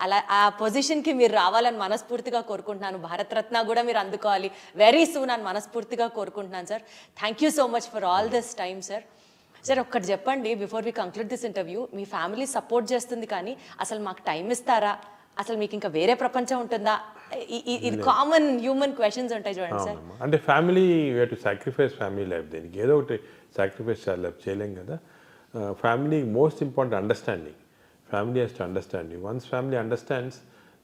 [SPEAKER 2] అలా ఆ పొజిషన్కి మీరు రావాలని మనస్ఫూర్తిగా కోరుకుంటున్నాను. భారతరత్న కూడా మీరు అందుకోవాలి వెరీ సూన్ అని మనస్ఫూర్తిగా కోరుకుంటున్నాను sir. Thank you so much for all this time sir. Sir, ఒక్కటి చెప్పండి before we conclude this interview. మీ ఫ్యామిలీ సపోర్ట్ చేస్తుంది కానీ అసలు మాకు టైం ఇస్తారా, అసలు మీకు ఇంకా వేరే ప్రపంచం ఉంటుందా, ఇది కామన్ హ్యూమన్ క్వశ్చన్స్ ఉంటాయి చూడండి సార్.
[SPEAKER 3] అంటే family we to sacrifice family life. దేనికి ఏదో ఒకటి సాక్రిఫైస్ చేయలేం కదా. Family most important understanding. Family has to understand you. Once family understands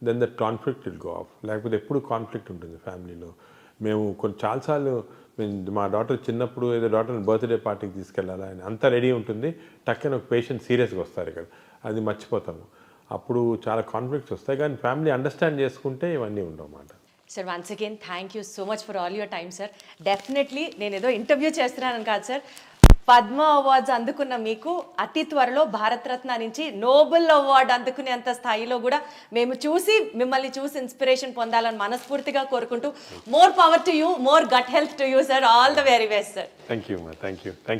[SPEAKER 3] then that conflict will go off. లేకపోతే ఎప్పుడు కాన్ఫ్లిక్ట్ ఉంటుంది ఫ్యామిలీలో. మేము చాలాసార్లు మా డాటర్ చిన్నప్పుడు ఏదో డాటర్ బర్త్డే పార్టీకి తీసుకెళ్ళాలని అంతా రెడీ ఉంటుంది, టక్కన ఒక పేషెంట్ సీరియస్గా వస్తారు ఇక్కడ, అది మర్చిపోతాము. అప్పుడు చాలా కాన్ఫ్లిక్ట్స్ వస్తాయి. కానీ ఫ్యామిలీ అండర్స్టాండ్ చేసుకుంటే ఇవన్నీ ఉండవన్నమాట.
[SPEAKER 2] Sir, once again thank you so much for all your time sir. Definitely నేను ఏదో ఇంటర్వ్యూ చేస్తున్నానని కాదు సార్, పద్మ అవార్డ్స్ అందుకున్న మీకు అతి త్వరలో భారతరత్న నుంచి నోబెల్ అవార్డు అందుకునేంత స్థాయిలో కూడా మేము చూసి మిమ్మల్ని చూసి ఇన్స్పిరేషన్ పొందాలని మనస్ఫూర్తిగా కోరుకుంటూ more power to you, more gut health to you sir. All the very best sir.
[SPEAKER 3] Thank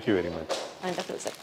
[SPEAKER 3] you very much.
[SPEAKER 2] Wonderful sir.